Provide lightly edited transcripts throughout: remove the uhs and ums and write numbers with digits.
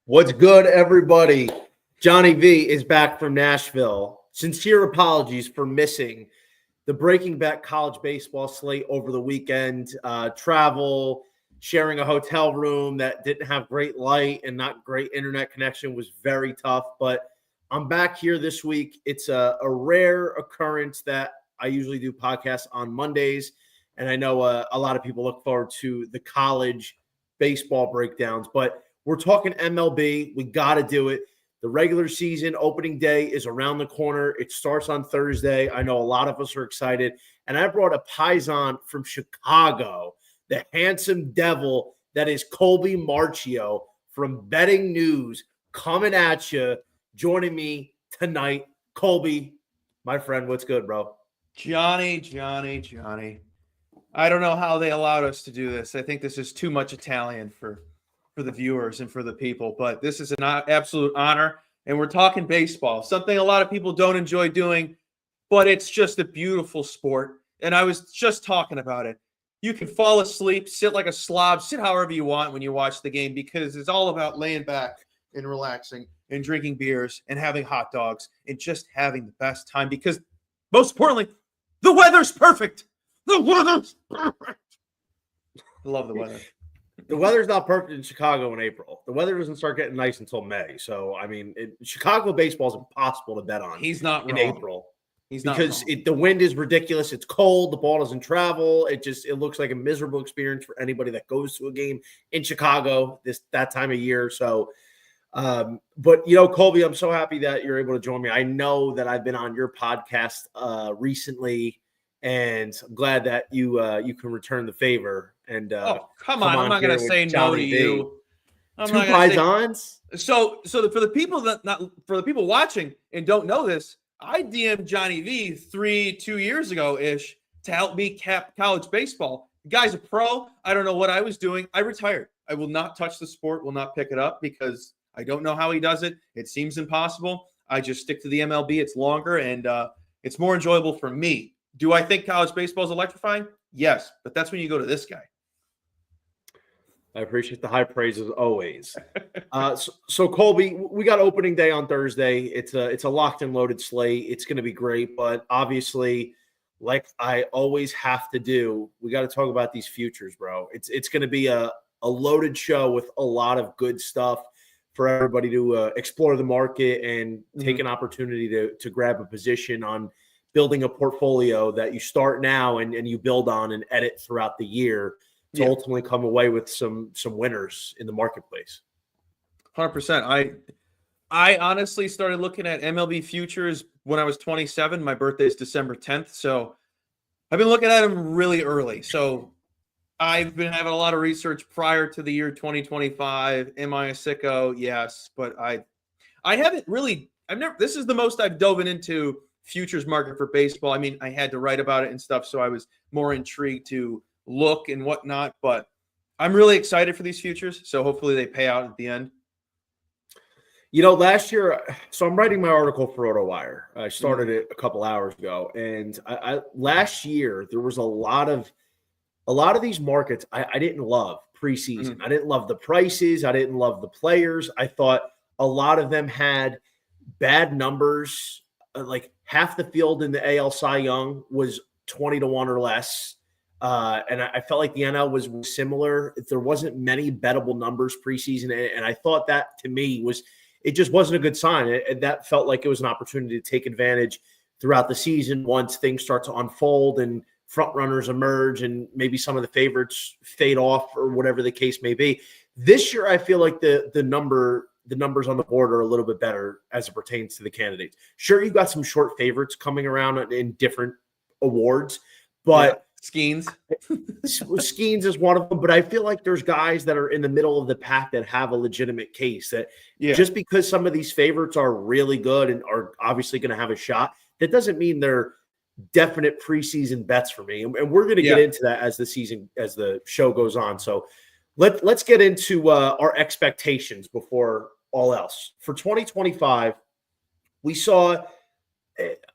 What's good, everybody? Johnny V is back from Nashville. Sincere apologies for missing the Breaking Bet college baseball slate over the weekend. Travel, sharing a hotel room that didn't have great light and not great internet connection was very tough. But I'm back here this week. It's a rare occurrence that I usually do podcasts on Mondays. And I know a lot of people look forward to the college baseball breakdowns. But we're talking MLB. We got to do it. The regular season opening day is around the corner. It starts on Thursday. I know a lot of us are excited. And I brought a paisan from Chicago, the handsome devil that is Colby Marchio from Betting News, coming at you, joining me tonight. Colby, my friend, what's good, bro? Johnny. I don't know how they allowed us to do this. I think this is too much Italian for the viewers and for the people, but this is an absolute honor. And we're talking baseball, something a lot of people don't enjoy doing, but it's just a beautiful sport. And I was just talking about it. You can fall asleep, sit like a slob, sit however you want when you watch the game, because it's all about laying back and relaxing and drinking beers and having hot dogs and just having the best time, because most importantly, the weather's perfect. The weather's perfect. I love the weather. The weather's not perfect in Chicago in April. The weather doesn't start getting nice until May. So, I mean, Chicago baseball is impossible to bet on. He's not in wrong. April. He's because not wrong. The wind is ridiculous. It's cold. The ball doesn't travel. It looks like a miserable experience for anybody that goes to a game in Chicago that time of year. So, but Colby, I'm so happy that you're able to join me. I know that I've been on your podcast recently, and I'm glad that you can return the favor. And come on, I'm not going to say no to you. Two paisans. So for the people watching and don't know this, I DM'd Johnny V 2 years ago ish to help me cap college baseball. The guy's a pro. I don't know what I was doing. I retired. I will not touch the sport. Will not pick it up because I don't know how he does it. It seems impossible. I just stick to the MLB. It's longer and it's more enjoyable for me. Do I think college baseball is electrifying? Yes, but that's when you go to this guy. I appreciate the high praise as always. So Colby, we got opening day on Thursday. It's a locked and loaded slate. It's going to be great, but obviously, like I always have to do, we got to talk about these futures, bro. It's going to be a loaded show with a lot of good stuff for everybody to explore the market and take an opportunity to grab a position on building a portfolio that you start now and you build on and edit throughout the year to ultimately come away with some winners in the marketplace. 100%. I honestly started looking at MLB futures when I was 27. My birthday is December 10th. So I've been looking at them really early. So I've been having a lot of research prior to the year 2025. Am I a sicko? Yes. But I haven't really, this is the most I've dove into futures market for baseball. I mean, I had to write about it and stuff. So I was more intrigued to look and whatnot, but I'm really excited for these futures. So hopefully they pay out at the end. Last year, so I'm writing my article for RotoWire. I started it a couple hours ago, and I last year there was a lot of these markets I didn't love preseason. I didn't love the prices. I didn't love the players. I thought a lot of them had bad numbers. Like half the field in the AL Cy Young was 20-1 or less. And I felt like the NL was similar. There wasn't many bettable numbers preseason. And I thought that to me it just wasn't a good sign. That felt like it was an opportunity to take advantage throughout the season once things start to unfold and front runners emerge and maybe some of the favorites fade off or whatever the case may be. This year, I feel like the numbers on the board are a little bit better as it pertains to the candidates. Sure, you've got some short favorites coming around in different awards, but Skeens is one of them. But I feel like there's guys that are in the middle of the pack that have a legitimate case that just because some of these favorites are really good and are obviously going to have a shot, that doesn't mean they're definite preseason bets for me. And we're going to get into that as the show goes on. So let's get into our expectations before all else. For 2025, we saw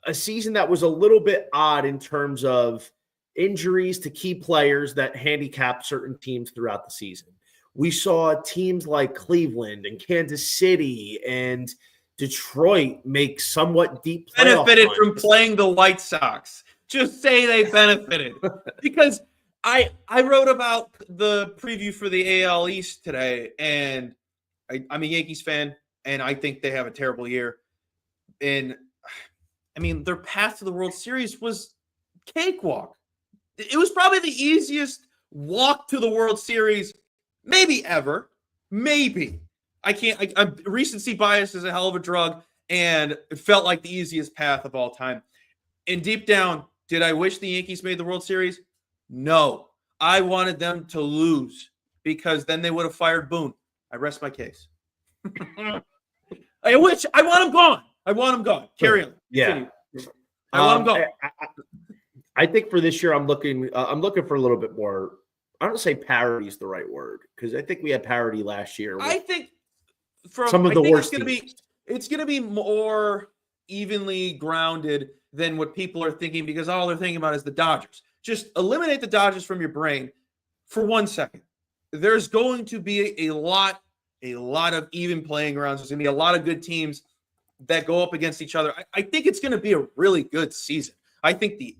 a season that was a little bit odd in terms of injuries to key players that handicapped certain teams throughout the season. we saw teams like Cleveland and Kansas City and Detroit make somewhat deep playoff benefited runs. from playing the White Sox. Just say they benefited. Because I wrote about the preview for the AL East today, and I'm a Yankees fan, and I think they have a terrible year. And I mean, their path to the World Series was cakewalk. It was probably the easiest walk to the World Series maybe ever. Maybe. Recency bias is a hell of a drug, and it felt like the easiest path of all time. And deep down, did I wish the Yankees made the World Series? No. I wanted them to lose because then they would have fired Boone. I rest my case. I want him gone. I want him gone. Carry on. Yeah. I want him gone. I think for this year, I'm looking for a little bit more. I don't say parity is the right word because I think we had parity last year. I think worst it's going to be more evenly grounded than what people are thinking because all they're thinking about is the Dodgers. Just eliminate the Dodgers from your brain for 1 second. There's going to be a lot of even playing grounds. There's going to be a lot of good teams that go up against each other. I think it's going to be a really good season. I think the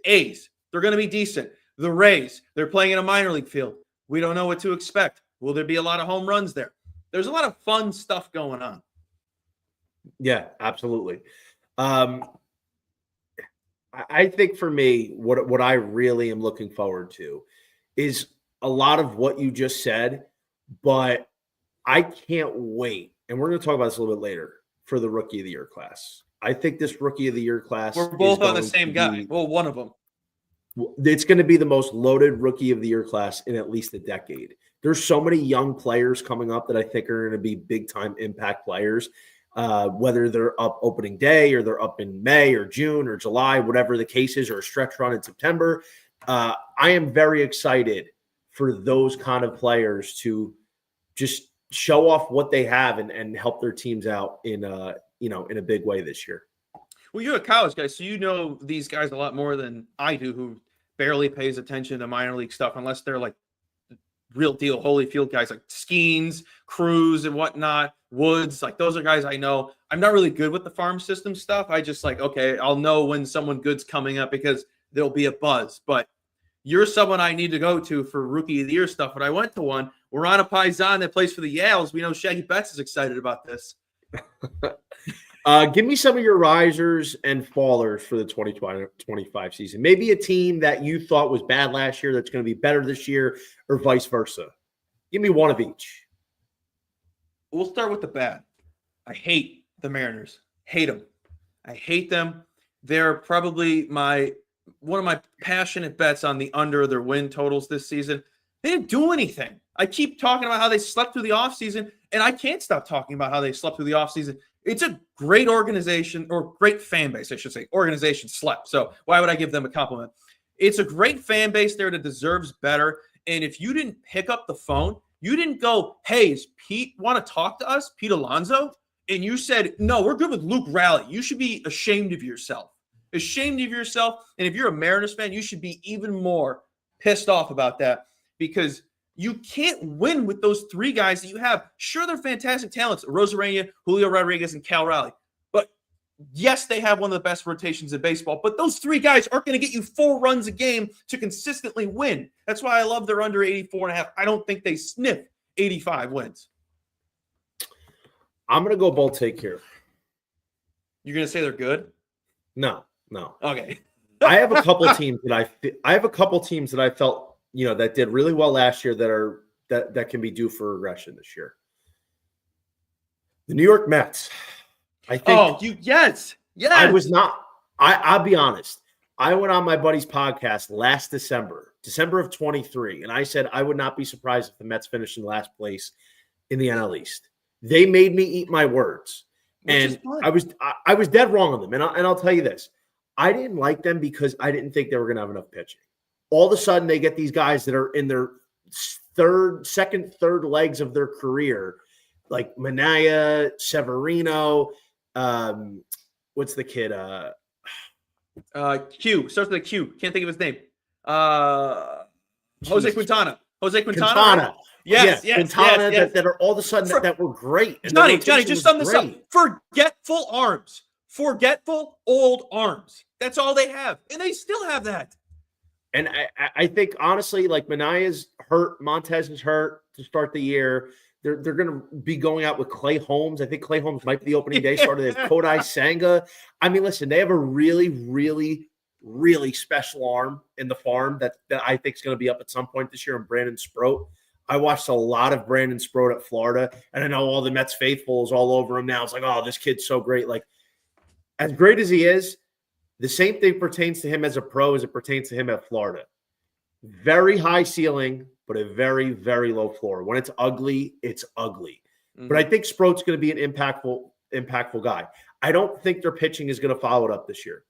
A's, they're going to be decent. The Rays, they're playing in a minor league field. We don't know what to expect. Will there be a lot of home runs there? There's a lot of fun stuff going on. Yeah, absolutely. I think for me, what I really am looking forward to is a lot of what you just said, but I can't wait. And we're going to talk about this a little bit later for the Rookie of the Year class. I think this Rookie of the Year class. We're both on the same guy. Well, one of them. It's going to be the most loaded Rookie of the Year class in at least a decade. There's so many young players coming up that I think are going to be big-time impact players, whether they're up opening day or they're up in May or June or July, whatever the case is, or a stretch run in September. I am very excited for those kind of players to just show off what they have and help their teams out in a big way this year. Well, you're a college guy, so you know these guys a lot more than I do, who barely pays attention to minor league stuff unless they're like real deal Holyfield guys like Skeens, Cruz, and whatnot, Woods. Like those are guys I know. I'm not really good with the farm system stuff. I just okay, I'll know when someone good's coming up because there'll be a buzz. But you're someone I need to go to for Rookie of the Year stuff. When I went to one, we're on a Paisan that plays for the Yales. We know Shaggy Betts is excited about this. Give me some of your risers and fallers for the 2025 season. Maybe a team that you thought was bad last year that's going to be better this year, or vice versa. Give me one of each. We'll start with the bad. I hate the Mariners. Hate them. I hate them. They're probably one of my passionate bets on the under their win totals this season. They didn't do anything. I keep talking about how they slept through the offseason, and I can't stop talking about how they slept through the offseason. It's a great organization, or great fan base, I should say. Organization slept. So why would I give them a compliment? It's a great fan base there that deserves better. And if you didn't pick up the phone, you didn't go, hey, is Pete want to talk to us, Pete Alonso? And you said, no, we're good with Luke Raleigh. You should be ashamed of yourself. Ashamed of yourself. And if you're a Mariners fan, you should be even more pissed off about that because you can't win with those three guys that you have. Sure, they're fantastic talents, Rosarena, Julio Rodriguez, and Cal Raleigh. But yes, they have one of the best rotations in baseball. But those three guys aren't going to get you 4 runs a game to consistently win. That's why I love their under 84.5. I don't think they sniff 85 wins. I'm going to go bold take here. You're going to say they're good? No. Okay. I have a couple teams that I felt that did really well last year that can be due for regression this year. The New York Mets. I think. Yes. I'll be honest. I went on my buddy's podcast last December of 23, and I said I would not be surprised if the Mets finished in last place in the NL East. They made me eat my words, and I was dead wrong on them. And I'll tell you this: I didn't like them because I didn't think they were going to have enough pitching. All of a sudden, they get these guys that are in their second, third legs of their career, like Manaya, Severino. What's the kid? Q starts with a Q. Can't think of his name. Jose Quintana. Right? Yes, Quintana, yes. that are all of a sudden that were great. And Johnny, just sum this up. Forgetful arms. Forgetful old arms. That's all they have. And they still have that. And I think, honestly, like Manaya's hurt, Montez is hurt to start the year. They're going to be going out with Clay Holmes. I think Clay Holmes might be the opening day starter. They have Kodai Senga. I mean, listen, they have a really, really, really special arm in the farm that I think is going to be up at some point this year in Brandon Sproat. I watched a lot of Brandon Sproat at Florida, and I know all the Mets faithfuls all over him now. It's like, oh, this kid's so great. Like, as great as he is, the same thing pertains to him as a pro as it pertains to him at Florida. Very high ceiling, but a very, very low floor. When it's ugly, it's ugly. Mm-hmm. But I think Sproat's going to be an impactful guy. I don't think their pitching is going to follow it up this year.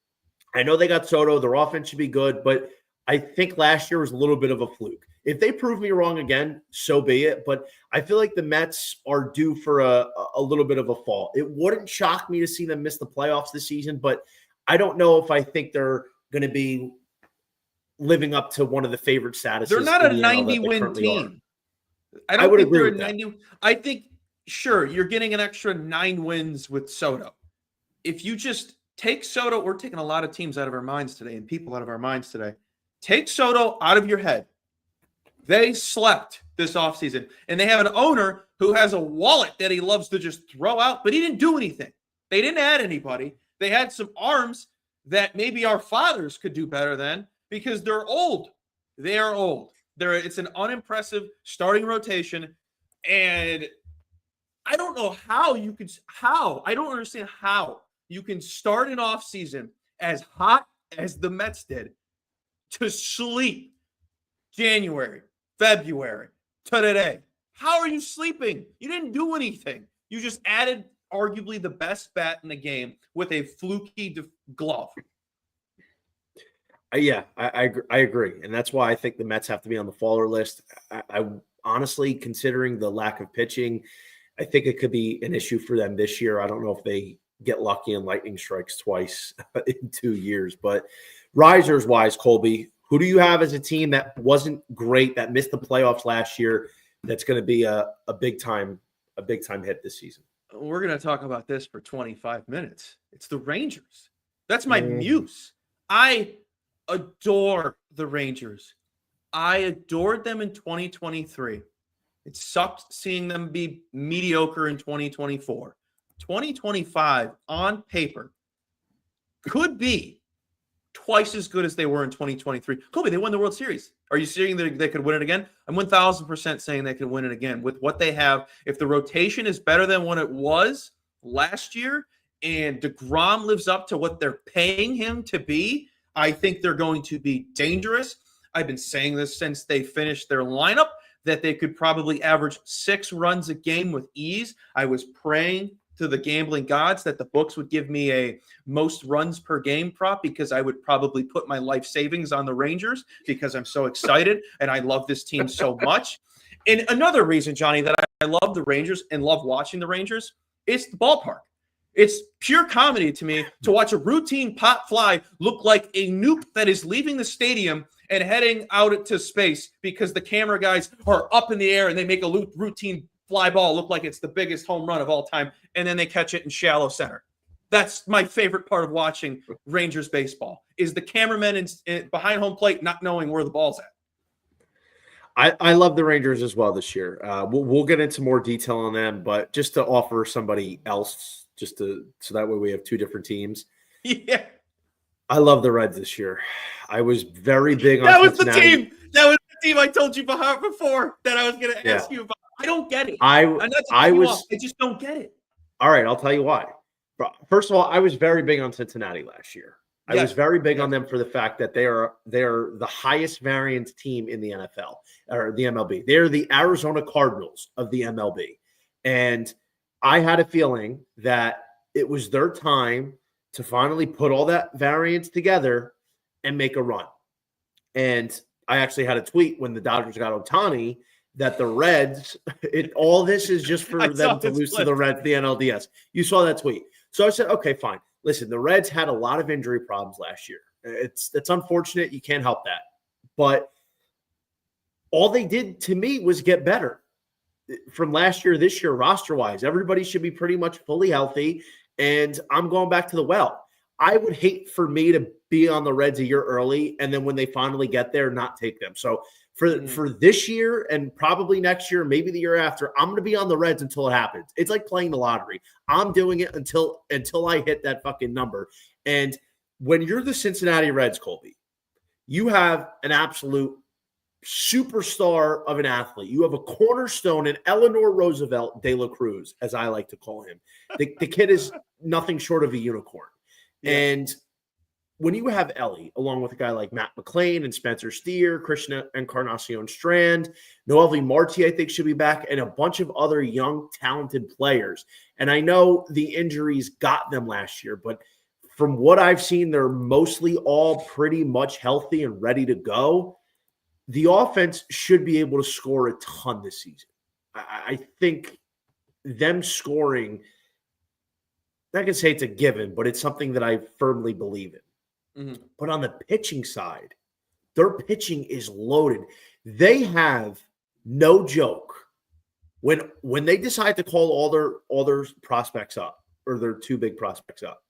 I know they got Soto. Their offense should be good, but I think last year was a little bit of a fluke. If they prove me wrong again, so be it. But I feel like the Mets are due for a little bit of a fall. It wouldn't shock me to see them miss the playoffs this season, but I don't know if I think they're going to be living up to one of the favorite statuses. They're not a 90-win team. I would think they're a 90. I think, sure, you're getting an extra 9 wins with Soto. If you just take Soto, we're taking a lot of teams out of our minds today and people out of our minds today. Take Soto out of your head. They slept this offseason, and they have an owner who has a wallet that he loves to just throw out, but he didn't do anything. They didn't add anybody. They had some arms that maybe our fathers could do better than because they're old. They are old. It's an unimpressive starting rotation, and I don't know I don't understand how you can start an offseason as hot as the Mets did to sleep January, February, to today. How are you sleeping? You didn't do anything. You just added arguably the best bat in the game with a fluky glove. Yeah, I agree. And that's why I think the Mets have to be on the faller list. I honestly, considering the lack of pitching, I think it could be an issue for them this year. I don't know if they get lucky and lightning strikes twice in 2 years. But risers-wise, Colby, who do you have as a team that wasn't great, that missed the playoffs last year, that's going to be a big-time hit this season? We're going to talk about this for 25 minutes. It's the Rangers. That's my muse. I adore the Rangers. I adored them in 2023. It sucked seeing them be mediocre in 2024. 2025, on paper, could be twice as good as they were in 2023. Colby, they won the World Series. Are you saying that they could win it again? I'm 1,000% saying they could win it again with what they have. If the rotation is better than what it was last year and DeGrom lives up to what they're paying him to be, I think they're going to be dangerous. I've been saying this since they finished their lineup, that they could probably average 6 runs a game with ease. I was praying to the gambling gods that the books would give me a most runs per game prop because I would probably put my life savings on the Rangers because I'm so excited and I love this team so much. And another reason, Johnny, that I love the Rangers and love watching the Rangers is the ballpark. It's pure comedy to me to watch a routine pop fly look like a nuke that is leaving the stadium and heading out into space because the camera guys are up in the air and they make a routine fly ball look like it's the biggest home run of all time, and then they catch it in shallow center. That's my favorite part of watching Rangers baseball is the cameramen behind home plate not knowing where the ball's at. I love the Rangers as well this year. We'll get into more detail on them, but just to offer somebody else, so that way we have 2 different teams. Yeah. I love the Reds this year. I was very big on Cincinnati. That was the team I told you before that I was going to ask you about. I don't get it. I just don't get it. All right, I'll tell you why. First of all, I was very big on Cincinnati last year. I was very big on them for the fact that they're the highest variance team in the NFL or the MLB. They're the Arizona Cardinals of the MLB. And I had a feeling that it was their time to finally put all that variance together and make a run. And I actually had a tweet when the Dodgers got Ohtani that the Reds, all this is just for them to lose to the Reds, the NLDS. You saw that tweet. So I said, okay, fine. Listen, the Reds had a lot of injury problems last year. It's unfortunate. You can't help that. But all they did to me was get better from last year, this year, roster-wise. Everybody should be pretty much fully healthy, and I'm going back to the well. I would hate for me to be on the Reds a year early, and then when they finally get there, not take them. So for this year and probably next year, maybe the year after, I'm going to be on the Reds until it happens. It's like playing the lottery. I'm doing it until I hit that fucking number. And when you're the Cincinnati Reds, Colby, you have an absolute superstar of an athlete. You have a cornerstone in Eleanor Roosevelt de la Cruz, as I like to call him. The kid is nothing short of a unicorn. Yeah. And when you have Ellie, along with a guy like Matt McClain and Spencer Steer, Krishna Encarnacion Strand, MLB Marchio, I think, should be back, and a bunch of other young, talented players. And I know the injuries got them last year, but from what I've seen, they're mostly all pretty much healthy and ready to go. The offense should be able to score a ton this season. I think them scoring, I can say it's a given, but it's something that I firmly believe in. Mm-hmm. But on the pitching side, their pitching is loaded. They have, no joke, when they decide to call all their prospects up, or their two big prospects up,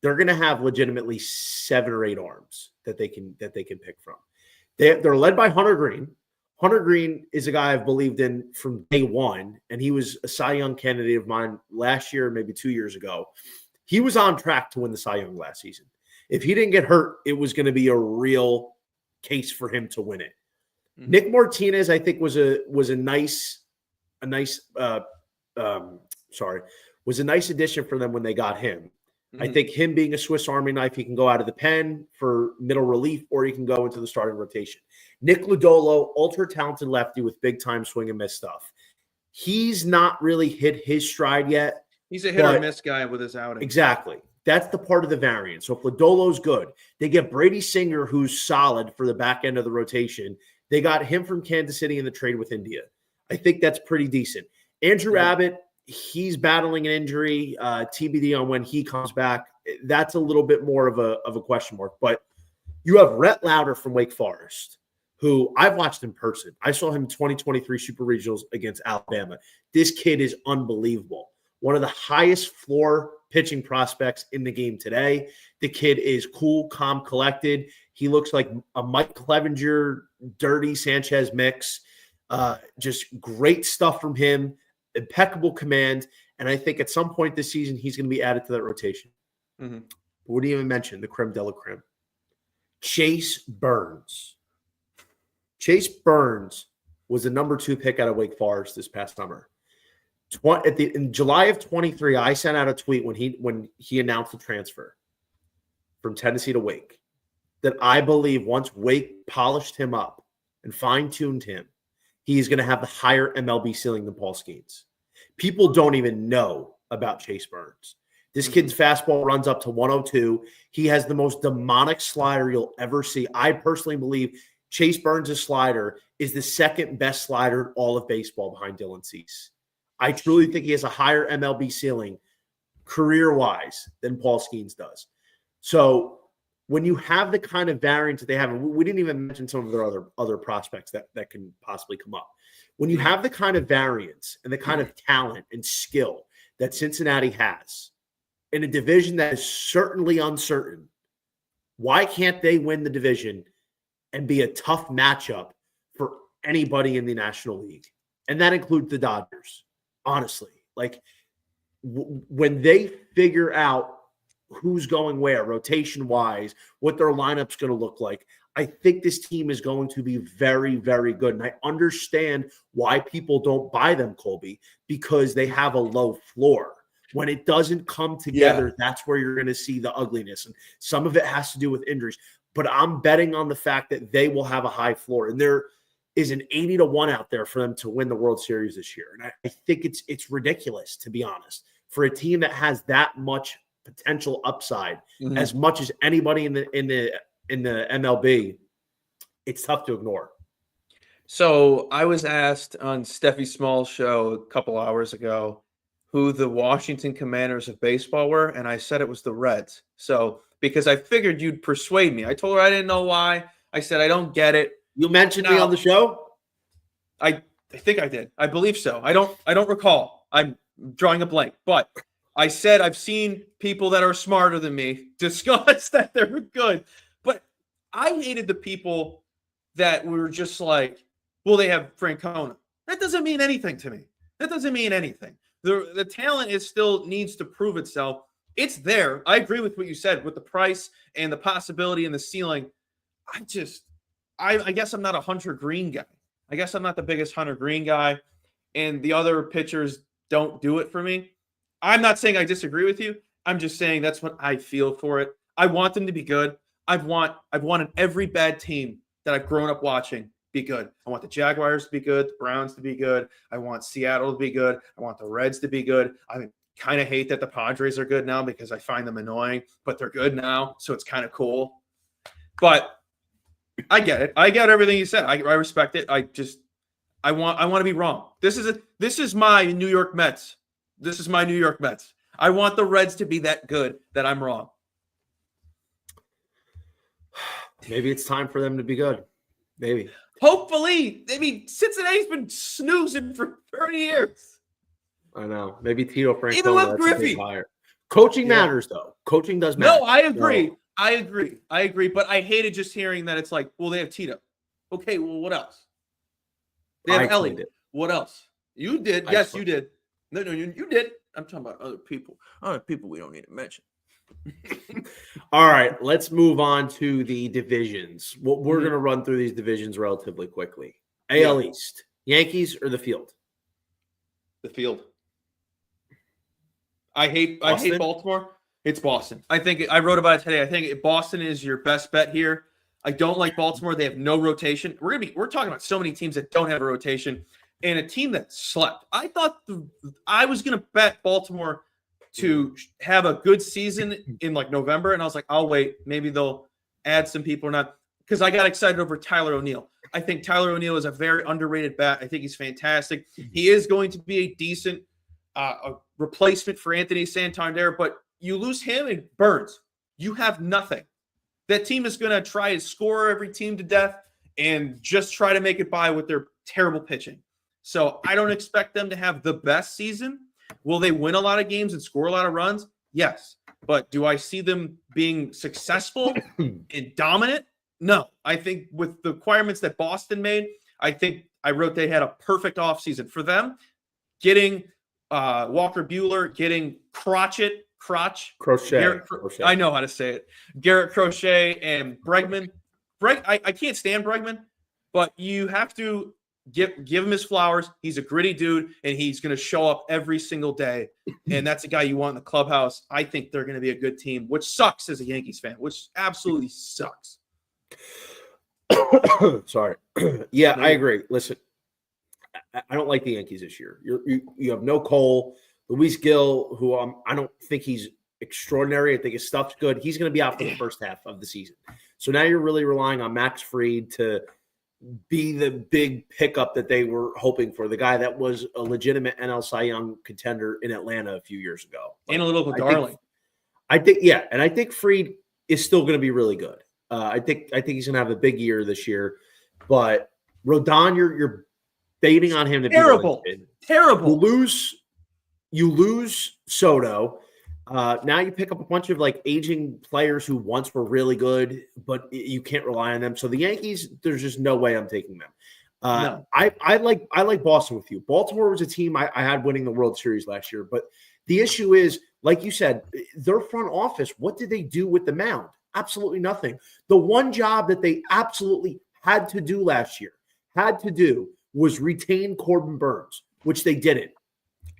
they're going to have legitimately 7 or 8 arms that they can pick from. They're led by Hunter Green. Hunter Green is a guy I've believed in from day one, and he was a Cy Young candidate of mine last year, maybe 2 years ago. He was on track to win the Cy Young last season. If he didn't get hurt, it was going to be a real case for him to win it. Mm-hmm. Nick Martinez, I think, was a nice addition for them when they got him. Mm-hmm. I think him being a Swiss Army knife, he can go out of the pen for middle relief, or he can go into the starting rotation. Nick Lodolo, ultra-talented lefty with big-time swing and miss stuff. He's not really hit his stride yet. He's a hit-or-miss guy with his outing. Exactly. That's the part of the variance. So if Lodolo's good, they get Brady Singer, who's solid for the back end of the rotation. They got him from Kansas City in the trade with India. I think that's pretty decent. Andrew Abbott, he's battling an injury, TBD on when he comes back. That's a little bit more of a question mark. But you have Rhett Lauder from Wake Forest, who I've watched in person. I saw him 2023 Super Regionals against Alabama. This kid is unbelievable. One of the highest floor pitching prospects in the game today. The kid is cool, calm, collected. He looks like a Mike Clevenger, dirty Sanchez mix. Just great stuff from him. Impeccable command. And I think at some point this season, he's going to be added to that rotation. Mm-hmm. But what do you even mention? The creme de la creme. Chase Burns. Chase Burns was the number 2 pick out of Wake Forest this past summer. In July of 23, I sent out a tweet when he announced the transfer from Tennessee to Wake that I believe once Wake polished him up and fine-tuned him, he's going to have the higher MLB ceiling than Paul Skeens. People don't even know about Chase Burns. This kid's fastball runs up to 102. He has the most demonic slider you'll ever see. I personally believe Chase Burns' slider is the second best slider in all of baseball behind Dylan Cease. I truly think he has a higher MLB ceiling career-wise than Paul Skeens does. So when you have the kind of variance that they have, and we didn't even mention some of their other prospects that can possibly come up. When you have the kind of variance and the kind of talent and skill that Cincinnati has in a division that is certainly uncertain, why can't they win the division and be a tough matchup for anybody in the National League? And that includes the Dodgers. Honestly, like when they figure out who's going where, rotation-wise, what their lineup's going to look like, I think this team is going to be very, very good. And I understand why people don't buy them, Colby, because they have a low floor. When it doesn't come together, that's where you're going to see the ugliness. And some of it has to do with injuries. But I'm betting on the fact that they will have a high floor. And there is an 80-1 out there for them to win the World Series this year. And I think it's ridiculous, to be honest, for a team that has that much potential upside, as much as anybody in the MLB. It's tough to ignore. So I was asked on Steffi Small's show a couple hours ago who the Washington Commanders of baseball were, and I said it was the Reds. So because I figured you'd persuade me. I told her I didn't know why. I said I don't get it. You mentioned me on the show? I think I did. I believe so. I don't recall. I'm drawing a blank, but I said I've seen people that are smarter than me discuss that they're good. But I hated the people that were just like, well, they have Francona. That doesn't mean anything to me. That doesn't mean anything. The talent still needs to prove itself. It's there. I agree with what you said with the price and the possibility and the ceiling. I guess I'm not a Hunter Green guy. I guess I'm not the biggest Hunter Green guy, and the other pitchers don't do it for me. I'm not saying I disagree with you. I'm just saying that's what I feel for it. I want them to be good. I've wanted every bad team that I've grown up watching be good. I want the Jaguars to be good, the Browns to be good. I want Seattle to be good. I want the Reds to be good. I kind of hate that the Padres are good now because I find them annoying, but they're good now, so it's kind of cool. But I get it. I get everything you said. I respect it. I want to be wrong. This is my New York Mets. This is my New York Mets. I want the Reds to be that good that I'm wrong. Maybe it's time for them to be good. Maybe. Hopefully. I mean, Cincinnati's been snoozing for 30 years. I know. Maybe Tito Francona. Even with Griffey. Coaching matters, though. Coaching does matter. No, I agree. No. I agree. But I hated just hearing that it's like, well, they have Tito. Okay, well, what else? They have Elliott. What else? You did. Yes, you did. No, you did. I'm talking about other people. Other people we don't need to mention. All right, let's move on to the divisions. We're going to run through these divisions relatively quickly. AL East, Yankees or the field? The field. I hate Baltimore. It's Boston. I wrote about it today. I think Boston is your best bet here. I don't like Baltimore. They have no rotation. We're talking about so many teams that don't have a rotation and a team that slept. I thought I was going to bet Baltimore to have a good season in like November, and I was like, I'll wait. Maybe they'll add some people or not, because I got excited over Tyler O'Neill. I think Tyler O'Neill is a very underrated bat. I think he's fantastic. He is going to be a decent a replacement for Anthony Santander, but you lose him and Burns, you have nothing. That team is going to try to score every team to death and just try to make it by with their terrible pitching. So I don't expect them to have the best season. Will they win a lot of games and score a lot of runs? Yes. But do I see them being successful and dominant? No. I think with the requirements that Boston made, I think I wrote they had a perfect offseason for them. Getting Walker Buehler, getting Crochet. I know how to say it. Garrett Crochet and Bregman. I can't stand Bregman, but you have to give him his flowers. He's a gritty dude, and he's going to show up every single day. And that's a guy you want in the clubhouse. I think they're going to be a good team, which sucks as a Yankees fan, which absolutely sucks. Sorry. Yeah, I agree. Listen, I don't like the Yankees this year. You have no Cole. Luis Gil, who I don't think he's extraordinary. I think his stuff's good. He's going to be out for the first half of the season. So now you're really relying on Max Fried to be the big pickup that they were hoping for, the guy that was a legitimate NL Cy Young contender in Atlanta a few years ago. Analytical darling. I think Fried is still going to be really good. I think he's going to have a big year this year. But Rodon, you're baiting on him to terrible. Be terrible. You lose Soto. Now you pick up a bunch of like aging players who once were really good, but you can't rely on them. So the Yankees, there's just no way I'm taking them. No. I like Boston with you. Baltimore was a team I had winning the World Series last year, but the issue is, like you said, their front office. What did they do with the mound? Absolutely nothing. The one job that they absolutely had to do last year was retain Corbin Burns, which they didn't.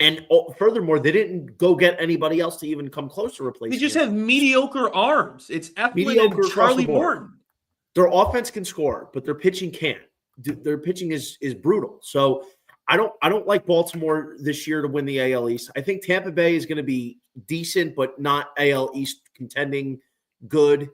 And furthermore, they didn't go get anybody else to even come close to replacing. They just have mediocre arms. It's Eflin and Charlie Morton. Their offense can score, but their pitching can't. Their pitching is brutal. So I don't like Baltimore this year to win the AL East. I think Tampa Bay is going to be decent, but not AL East contending good.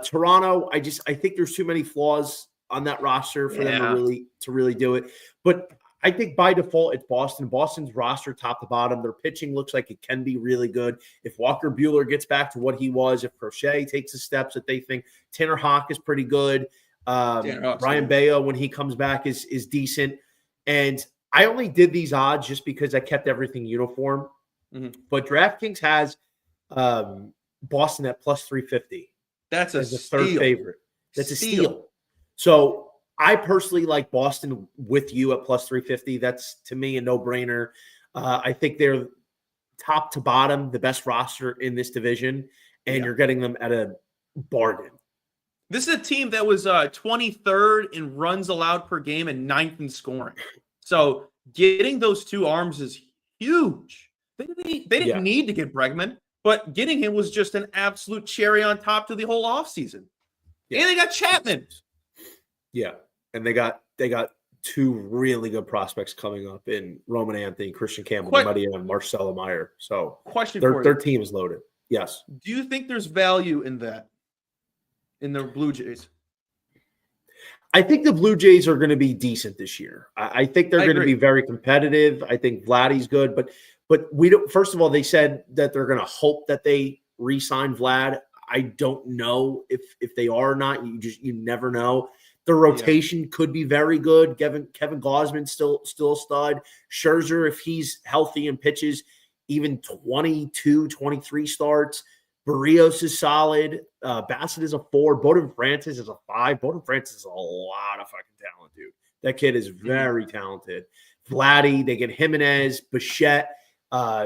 Toronto, I think there's too many flaws on that roster for them to really do it. But I think by default, it's Boston. Boston's roster, top to bottom, their pitching looks like it can be really good. If Walker Buehler gets back to what he was, if Crochet takes the steps that they think, Tanner Houck is pretty good. Ryan Baio, when he comes back, is decent. And I only did these odds just because I kept everything uniform. But DraftKings has Boston at plus 350. That's a as the third steal. favorite. That's a steal. So I personally like Boston with you at plus 350. That's, to me, a no-brainer. I think they're top to bottom, the best roster in this division, and you're getting them at a bargain. This is a team that was 23rd in runs allowed per game and 9th in scoring. So getting those two arms is huge. They didn't need to get Bregman, but getting him was just an absolute cherry on top to the whole offseason. Yeah. And they got Chapman. Yeah, and they got two really good prospects coming up in Roman Anthony, Christian Campbell, and Marcelo Meyer. So their team is loaded. Yes. Do you think there's value in that, in the Blue Jays? I think the Blue Jays are going to be decent this year. I think they're going to be very competitive. I think Vladdy's good, but we don't. First of all, they said that they're going to hope that they re-sign Vlad. I don't know if they are or not. You never know. The rotation could be very good. Kevin Gausman's still a stud. Scherzer, if he's healthy and pitches even 22, 23 starts. Barrios is solid. Bassett is a 4. Bowden Francis is a 5. Bowden Francis is a lot of fucking talent, dude. That kid is very talented. Vladdy, they get Jimenez, Bichette,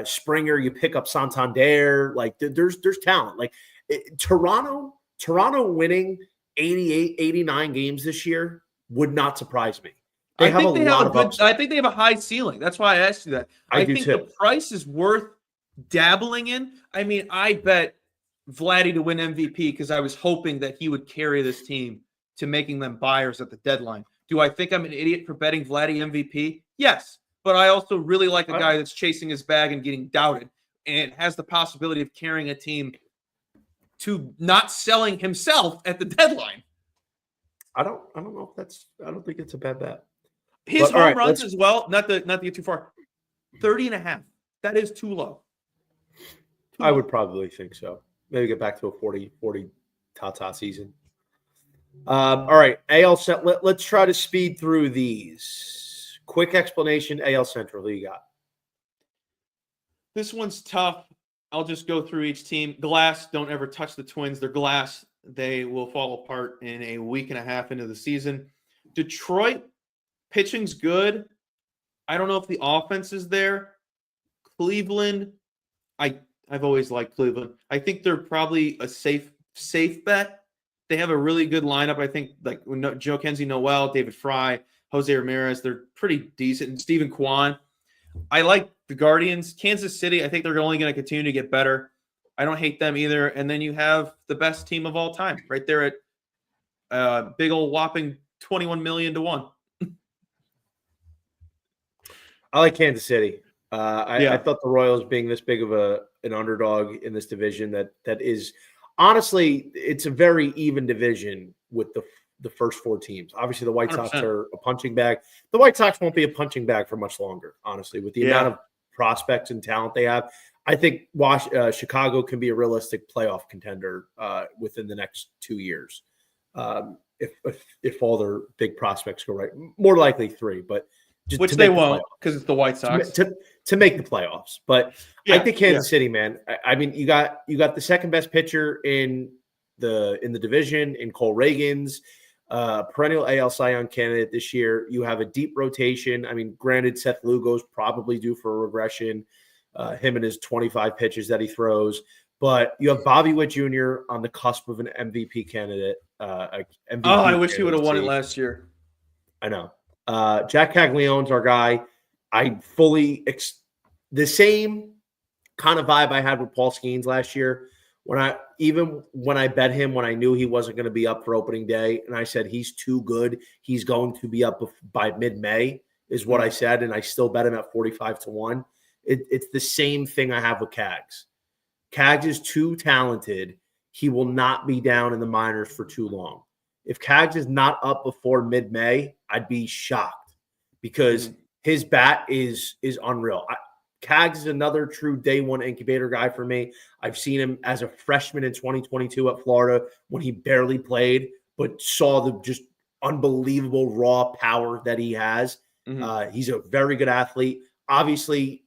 Springer. You pick up Santander. Like there's talent. Like Toronto winning 88, 89 games this year would not surprise me. I think they have a high ceiling. That's why I asked you that. I think the price is worth dabbling in. I mean, I bet Vladdy to win MVP because I was hoping that he would carry this team to making them buyers at the deadline. Do I think I'm an idiot for betting Vladdy MVP? Yes. But I also really like a guy that's chasing his bag and getting doubted and has the possibility of carrying a team to not selling himself at the deadline. I don't know if I don't think it's a bad bet. His home runs as well, not to get too far, 30.5. That is too low. I would probably think so. Maybe get back to a 40 ta-ta season. All right, AL Central. Let's try to speed through these. Quick explanation, AL Central. Who you got? This one's tough. I'll just go through each team. Glass, don't ever touch the Twins. They're glass. They will fall apart in a week and a half into the season. Detroit, pitching's good. I don't know if the offense is there. Cleveland, I've always liked Cleveland. I think they're probably a safe bet. They have a really good lineup. I think like Joe Kenzie Noel, David Fry, Jose Ramirez, they're pretty decent. And Stephen Kwan. I like the Guardians. Kansas City, I think they're only going to continue to get better. I don't hate them either. And then you have the best team of all time right there at big old whopping 21 million to 1. I like Kansas City. I thought the Royals being this big of an underdog in this division that is honestly, it's a very even division with the first 4 teams. Obviously, the White 100%. Sox are a punching bag. The White Sox won't be a punching bag for much longer, honestly, with the amount of prospects and talent they have. I think Chicago can be a realistic playoff contender within the next 2 years if all their big prospects go right. More likely 3, but which they won't because it's the White Sox to make the playoffs. But I think Kansas City, man. I mean, you got the second best pitcher in the division in Cole Reagans, perennial AL Cy Young candidate this year. You have a deep rotation. I mean, granted, Seth Lugo's probably due for a regression. Him and his 25 pitches that he throws. But you have Bobby Witt Jr. on the cusp of an MVP candidate. MVP I wish he would have won it last year. I know. Jack Caglianone's our guy. I fully the same kind of vibe I had with Paul Skeens last year. When I bet him when I knew he wasn't going to be up for opening day, and I said he's too good. He's going to be up by mid-May, is what I said, and I still bet him at 45 to 1. It's the same thing I have with Cags. Cags is too talented. He will not be down in the minors for too long. If Cags is not up before mid-May, I'd be shocked because his bat is unreal. Cags is another true day one incubator guy for me. I've seen him as a freshman in 2022 at Florida when he barely played, but saw the just unbelievable raw power that he has. He's a very good athlete. Obviously,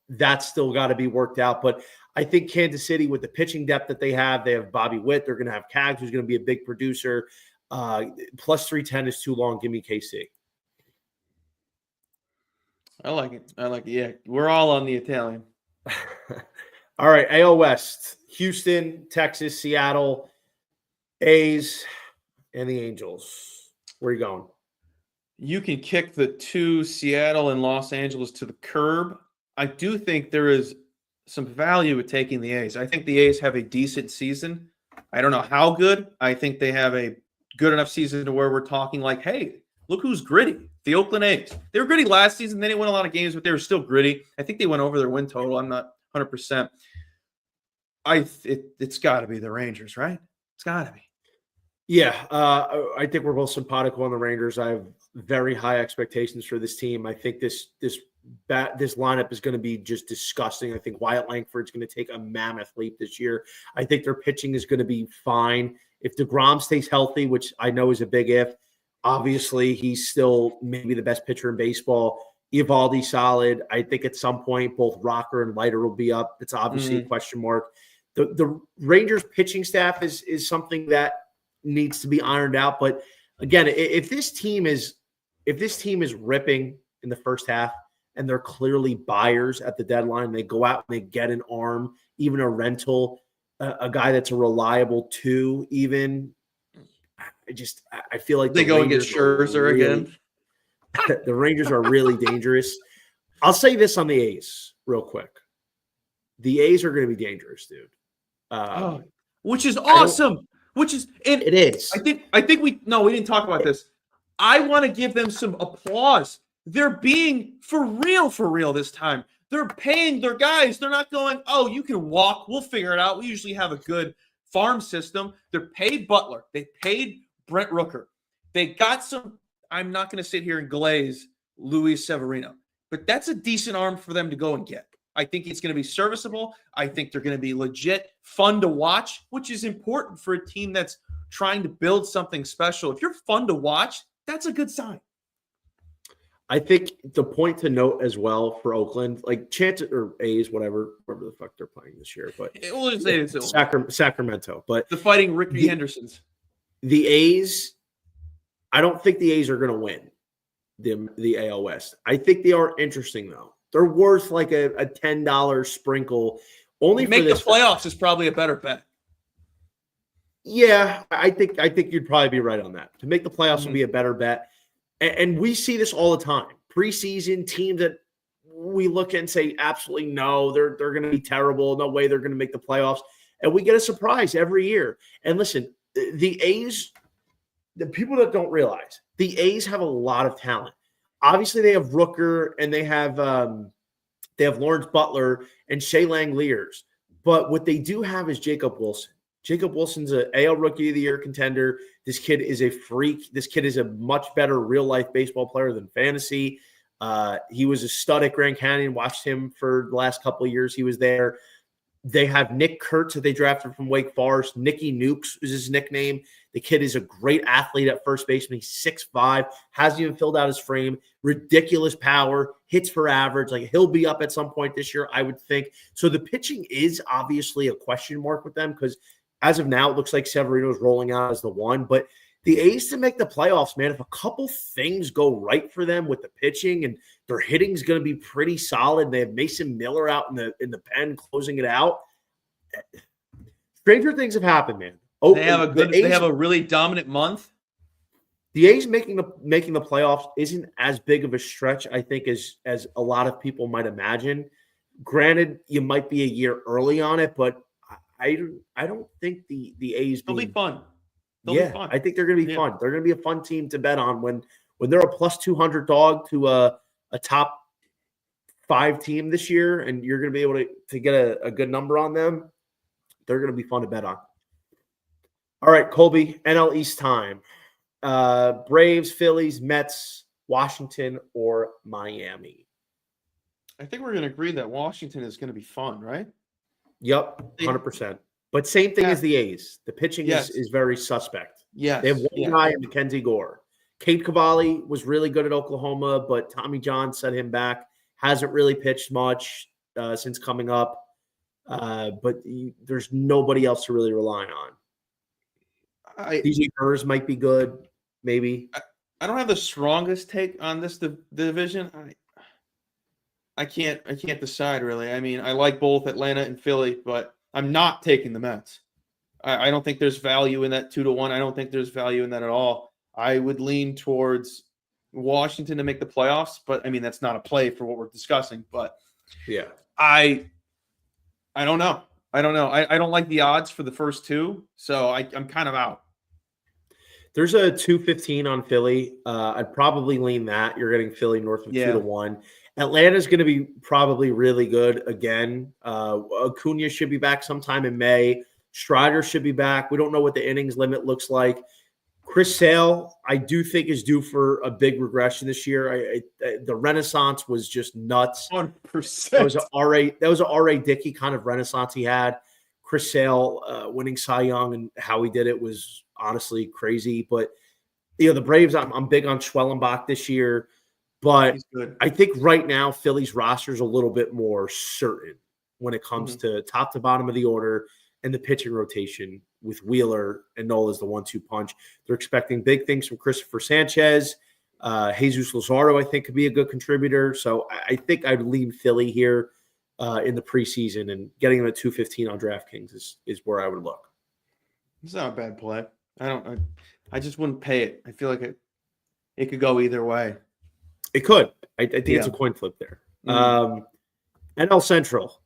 that's still got to be worked out. But I think Kansas City, with the pitching depth that they have Bobby Witt. They're going to have Cags, who's going to be a big producer. Plus 310 is too long. Give me KC. I like it. Yeah, we're all on the Italian. All right, AL West. Houston, Texas, Seattle, A's, and the Angels. Where are you going? You can kick the two, Seattle and Los Angeles, to the curb. I do think there is some value with taking the A's. I think the A's have a decent season. I don't know how good. I think they have a good enough season to where we're talking like, hey, look who's gritty. The Oakland A's. They were gritty last season. They didn't win a lot of games, but they were still gritty. I think they went over their win total. I'm not 100%. It's got to be the Rangers, right? It's got to be. Yeah, I think we're both simpatico on the Rangers. I have very high expectations for this team. I think this lineup is going to be just disgusting. I think Wyatt Langford's going to take a mammoth leap this year. I think their pitching is going to be fine. If DeGrom stays healthy, which I know is a big if, obviously he's still maybe the best pitcher in baseball. Eovaldi solid. I think at some point both Rocker and Leiter will be up. It's obviously a question mark. The Rangers pitching staff is something that needs to be ironed out. But again, if this team is ripping in the first half and they're clearly buyers at the deadline, they go out and they get an arm, even a rental, a guy that's a reliable two, even. I feel like they go and get Scherzer again. The Rangers are really dangerous. I'll say this on the A's real quick. The A's are going to be dangerous, dude. Which is awesome. It is. I think we didn't talk about this. I want to give them some applause. They're being for real this time. They're paying their guys. They're not going, oh, you can walk. We'll figure it out. We usually have a good farm system. They're paid Butler. They paid Brent Rooker. They got some. I'm not going to sit here and glaze Luis Severino, but that's a decent arm for them to go and get. I think it's going to be serviceable. I think they're going to be legit fun to watch, which is important for a team that's trying to build something special. If you're fun to watch, that's a good sign. I think the point to note as well for Oakland, like chances or A's, whatever the fuck they're playing this year, but we'll just say it's Sacramento. But the Fighting Ricky Hendersons. The A's, I don't think the A's are going to win the AL West. I think they are interesting though. They're worth like a $10 sprinkle. Only make the playoffs is probably a better bet. Yeah, I think you'd probably be right on that. To make the playoffs would be a better bet. And we see this all the time. Preseason teams that we look at and say, absolutely no, they're going to be terrible. No way they're going to make the playoffs. And we get a surprise every year. And listen, the A's, the people that don't realize, the A's have a lot of talent. Obviously, they have Rooker and they have Lawrence Butler and Shea Langeliers. But what they do have is Jacob Wilson. Jacob Wilson's an AL Rookie of the Year contender. This kid is a freak. This kid is a much better real-life baseball player than fantasy. He was a stud at Grand Canyon. Watched him for the last couple of years. He was there. They have Nick Kurtz that they drafted from Wake Forest. Nicky Nukes is his nickname. The kid is a great athlete at first baseman. He's 6'5", hasn't even filled out his frame. Ridiculous power, hits for average. Like he'll be up at some point this year, I would think. So the pitching is obviously a question mark with them because as of now, it looks like Severino's rolling out as the one. But the A's to make the playoffs, man, if a couple things go right for them with the pitching and their hitting is going to be pretty solid, they have Mason Miller out in the pen closing it out. Stranger things have happened, man. Oh, they have a really dominant month. The A's making the playoffs isn't as big of a stretch, I think, as a lot of people might imagine. Granted, you might be a year early on it, but I don't think the A's They'll be fun. They'll be fun. I think they're going to be fun. They're going to be a fun team to bet on when they're a plus 200 dog to a top 5 team this year, and you're going to be able to get a good number on them. They're going to be fun to bet on. All right, Colby, NL East time. Braves, Phillies, Mets, Washington, or Miami? I think we're going to agree that Washington is going to be fun, right? Yep, 100%. But same thing as the A's. The pitching is very suspect. Yeah, they have one guy in Mackenzie Gore. Cade Cavalli was really good at Oklahoma, but Tommy John set him back. Hasn't really pitched much since coming up. But there's nobody else to really rely on. DJ Burrs might be good, maybe. I don't have the strongest take on this division. I can't decide really. I mean, I like both Atlanta and Philly, but I'm not taking the Mets. I don't think there's value in that 2-1. I don't think there's value in that at all. I would lean towards Washington to make the playoffs, but I mean that's not a play for what we're discussing. But yeah, I don't know. I don't like the odds for the first two, so I'm kind of out. There's a 215 on Philly. I'd probably lean that. You're getting Philly north of 2-1. Atlanta's going to be probably really good again. Acuna should be back sometime in May. Strider should be back. We don't know what the innings limit looks like. Chris Sale, I do think, is due for a big regression this year. The renaissance was just nuts. 100%. That was an R.A. Dickey kind of renaissance he had. Chris Sale winning Cy Young and how he did it was honestly crazy. But the Braves, I'm big on Schwellenbach this year. But I think right now Philly's roster is a little bit more certain when it comes to top to bottom of the order and the pitching rotation with Wheeler and Nola as the 1-2 punch. They're expecting big things from Christopher Sanchez. Jesus Luzardo, I think, could be a good contributor. So I think I'd lean Philly here in the preseason, and getting them at 215 on DraftKings is where I would look. It's not a bad play. I just wouldn't pay it. I feel like it could go either way. It could. I think it's a coin flip there. NL Central.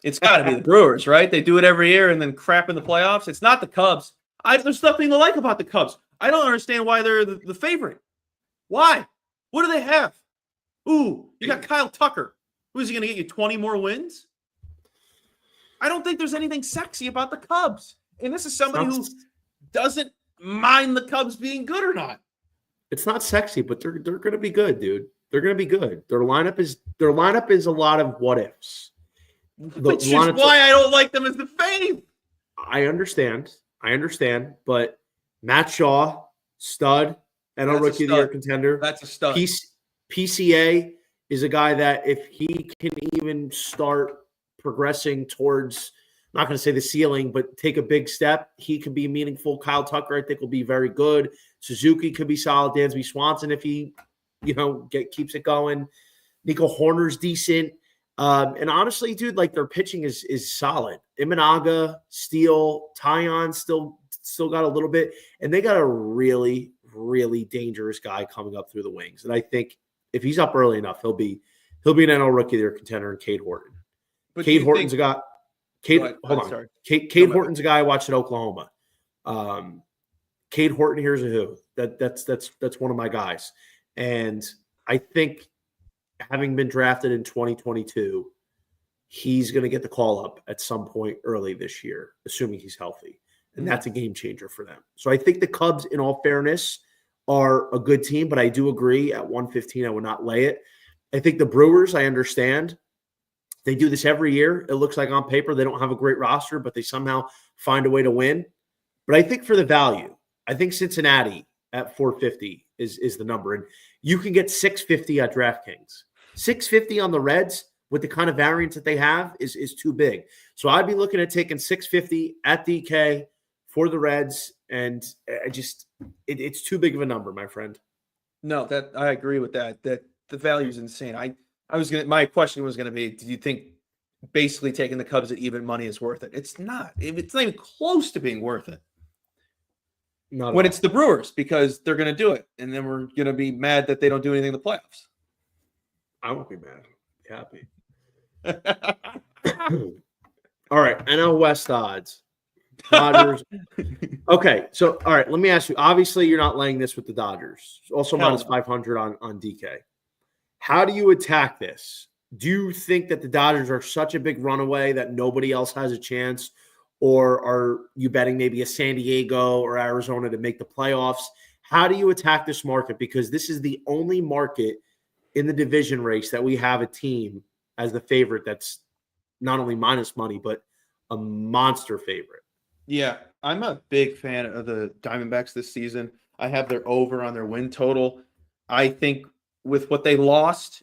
It's got to be the Brewers, right? They do it every year and then crap in the playoffs. It's not the Cubs. There's nothing to like about the Cubs. I don't understand why they're the favorite. Why? What do they have? Ooh, you got Kyle Tucker. Who is he going to get you 20 more wins? I don't think there's anything sexy about the Cubs. And this is somebody who doesn't mind the Cubs being good or not. It's not sexy, but they're going to be good, dude. They're going to be good. Their lineup is a lot of what ifs. Which is why I don't like them as the fave. I understand, but Matt Shaw, stud, NL Rookie of the Year contender. That's a stud. PCA is a guy that if he can even start progressing towards, I'm not going to say the ceiling, but take a big step, he can be meaningful. Kyle Tucker, I think, will be very good. Suzuki could be solid. Dansby Swanson, if he, keeps it going. Nico Horner's decent. And honestly, dude, like their pitching is solid. Imanaga, Steele, Tyon still got a little bit, and they got a really, really dangerous guy coming up through the wings. And I think if he's up early enough, he'll be an NL Rookie of the Year contender in Cade Horton. But Cade Horton's a guy. Cade Horton's a guy I watched at Oklahoma. Cade Horton, here's a who. That's one of my guys, and I think, having been drafted in 2022, he's going to get the call up at some point early this year, assuming he's healthy. And that's a game changer for them. So I think the Cubs, in all fairness, are a good team, but I do agree at 115, I would not lay it. I think the Brewers, I understand. They do this every year. It looks like on paper they don't have a great roster, but they somehow find a way to win. But I think for the value, I think Cincinnati at 450 is the number. And you can get 650 at DraftKings. 650 on the Reds with the kind of variance that they have is too big. So I'd be looking at taking 650 at DK for the Reds, and it's too big of a number, my friend. No, that I agree with that. That the value is insane. My question was gonna be, do you think basically taking the Cubs at even money is worth it? It's not. It's not even close to being worth it. When it's the Brewers, because they're going to do it, and then we're going to be mad that they don't do anything in the playoffs. I won't be mad. I'll be happy. All right, NL West odds. Dodgers. Okay, so all right, let me ask you. Obviously, you're not laying this with the Dodgers. Also minus 500 on DK. How do you attack this? Do you think that the Dodgers are such a big runaway that nobody else has a chance? Or are you betting maybe a San Diego or Arizona to make the playoffs? How do you attack this market? Because this is the only market in the division race that we have a team as the favorite that's not only minus money, but a monster favorite. Yeah, I'm a big fan of the Diamondbacks this season. I have their over on their win total. I think with what they lost,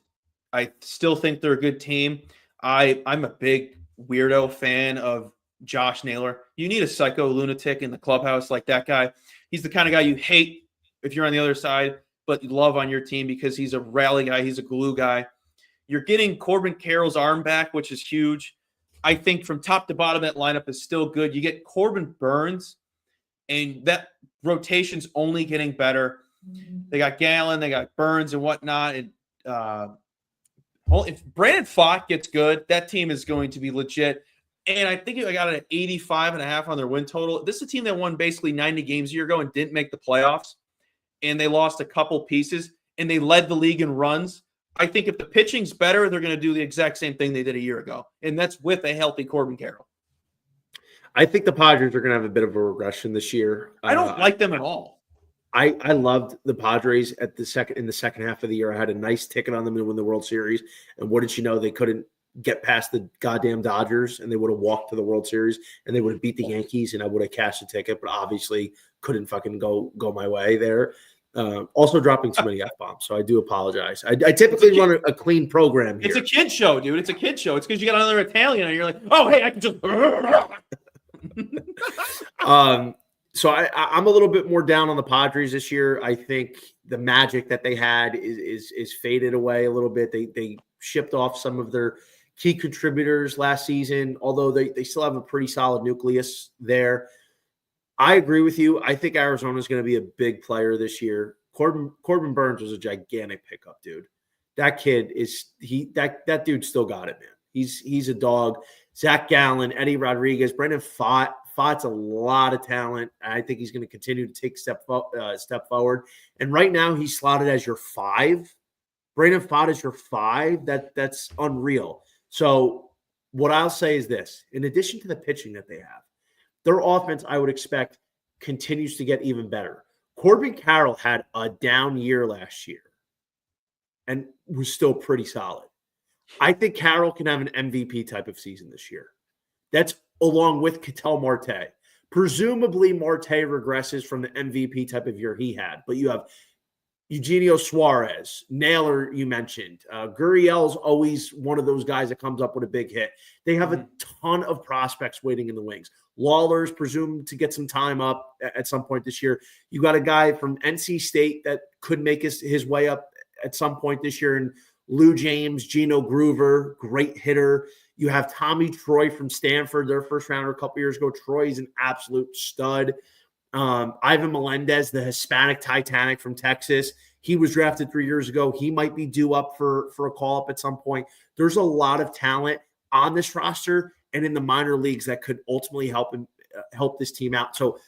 I still think they're a good team. I'm a big weirdo fan of Josh Naylor. You need a psycho lunatic in the clubhouse like that guy. He's the kind of guy you hate if you're on the other side, but you love on your team because he's a rally guy. He's a glue guy. You're getting Corbin Carroll's arm back, which is huge. I think from top to bottom, that lineup is still good. You get Corbin Burns, and that rotation's only getting better. They got Gallen, they got Burns and whatnot. And if Brandon Pfaadt gets good, that team is going to be legit. And I think I got it at 85.5 on their win total. This is a team that won basically 90 games a year ago and didn't make the playoffs. And they lost a couple pieces, and they led the league in runs. I think if the pitching's better, they're going to do the exact same thing they did a year ago. And that's with a healthy Corbin Carroll. I think the Padres are going to have a bit of a regression this year. I don't like them at all. I loved the Padres in the second half of the year. I had a nice ticket on them to win the World Series. And what did you know? They couldn't get past the goddamn Dodgers, and they would have walked to the World Series, and they would have beat the Yankees, and I would have cashed a ticket, but obviously couldn't fucking go my way there. Also dropping too many F-bombs, so I do apologize. I typically run a clean program here. It's a kid show, dude. It's a kid show. It's because you got another Italian and you're like, oh, hey, I can just So I'm a little bit more down on the Padres this year. I think the magic that they had is faded away a little bit. They shipped off some of their key contributors last season, although they still have a pretty solid nucleus there. I agree with you. I think Arizona is going to be a big player this year. Corbin Burns was a gigantic pickup, dude. That kid that dude still got it, man. He's a dog. Zach Gallen, Eddie Rodriguez, Brendan Pfaadt. Pfaadt's a lot of talent. I think he's going to continue to take step forward. And right now he's slotted as your 5. Brendan Pfaadt is your 5. That's unreal. So what I'll say is this: in addition to the pitching that they have, their offense, I would expect, continues to get even better. Corbin Carroll had a down year last year and was still pretty solid. I think Carroll can have an MVP type of season this year. That's along with Ketel Marte. Presumably, Marte regresses from the MVP type of year he had. But you have Eugenio Suarez, Naylor, you mentioned. Gurriel's always one of those guys that comes up with a big hit. They have a ton of prospects waiting in the wings. Lawler's presumed to get some time up at some point this year. You got a guy from NC State that could make his way up at some point this year, and Lou James, Gino Groover, great hitter. You have Tommy Troy from Stanford, their first rounder a couple years ago. Troy's an absolute stud. Ivan Melendez, the Hispanic Titanic from Texas. He was drafted 3 years ago. He might be due up for a call-up at some point. There's a lot of talent on this roster and in the minor leagues that could ultimately help this team out. So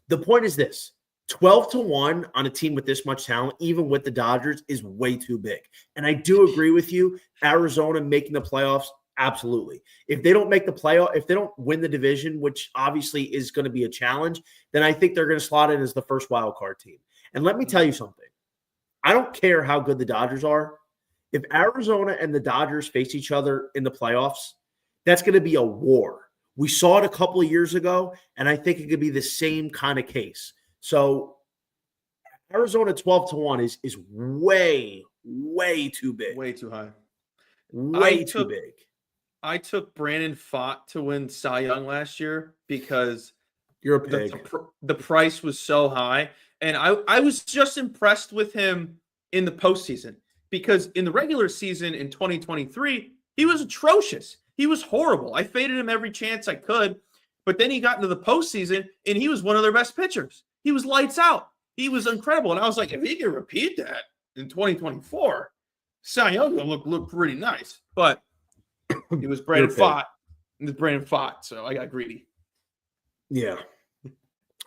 the point is this: 12-1 on a team with this much talent, even with the Dodgers, is way too big. And I do agree with you. Arizona making the playoffs, absolutely. If they don't make the playoff, if they don't win the division, which obviously is going to be a challenge, then I think they're going to slot in as the first wild card team. And let me tell you something. I don't care how good the Dodgers are. If Arizona and the Dodgers face each other in the playoffs, that's going to be a war. We saw it a couple of years ago, and I think it could be the same kind of case. So Arizona 12-1 is way, way too big. Way too high. Way too big. I took Brandon Pfaadt to win Cy Young last year because you're a pig. The price was so high. And I was just impressed with him in the postseason because in the regular season in 2023, he was atrocious. He was horrible. I faded him every chance I could. But then he got into the postseason, and he was one of their best pitchers. He was lights out. He was incredible. And I was like, if he can repeat that in 2024, Cy Young will look pretty nice. But it was Brandon Pfaadt. It was Brandon Pfaadt, so I got greedy. Yeah.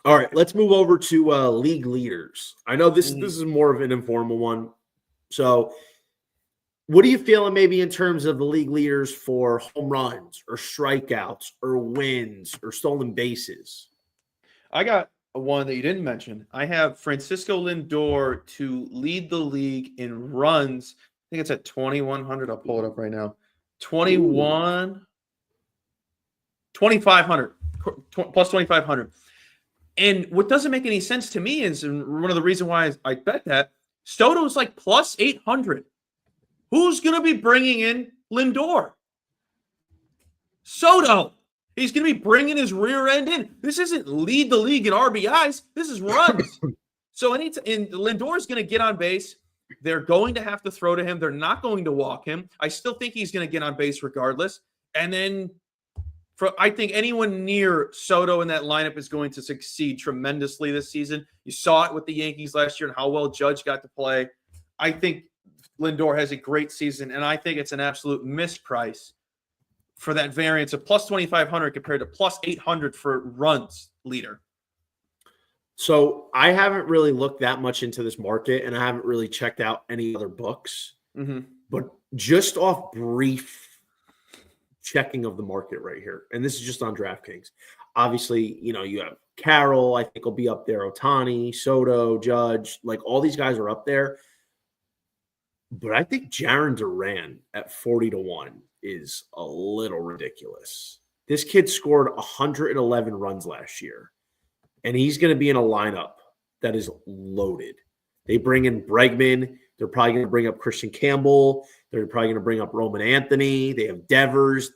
All right, let's move over to league leaders. I know this is more of an informal one. So what are you feeling maybe in terms of the league leaders for home runs or strikeouts or wins or stolen bases? I got one that you didn't mention. I have Francisco Lindor to lead the league in runs. I think it's at 2,100. I'll pull it up right now. 2,500. plus 2,500. And what doesn't make any sense to me is, and one of the reasons why I bet that, Soto's like plus 800. Who's going to be bringing in Lindor? Soto. He's going to be bringing his rear end in. This isn't lead the league in RBIs. This is runs. So and Lindor's going to get on base. They're going to have to throw to him. They're not going to walk him. I still think he's going to get on base regardless. And then I think anyone near Soto in that lineup is going to succeed tremendously this season. You saw it with the Yankees last year and how well Judge got to play. I think Lindor has a great season, and I think it's an absolute misprice for that variance of plus 2,500 compared to plus 800 for runs leader. So I haven't really looked that much into this market, and I haven't really checked out any other books. Mm-hmm. But just off brief checking of the market right here, and this is just on DraftKings. Obviously, you have Carroll, I think will be up there, Ohtani, Soto, Judge, like all these guys are up there. But I think Jarren Duran at 40-1 is a little ridiculous. This kid scored 111 runs last year, and he's going to be in a lineup that is loaded. They bring in Bregman. They're probably going to bring up Christian Campbell. They're probably going to bring up Roman Anthony. They have Devers,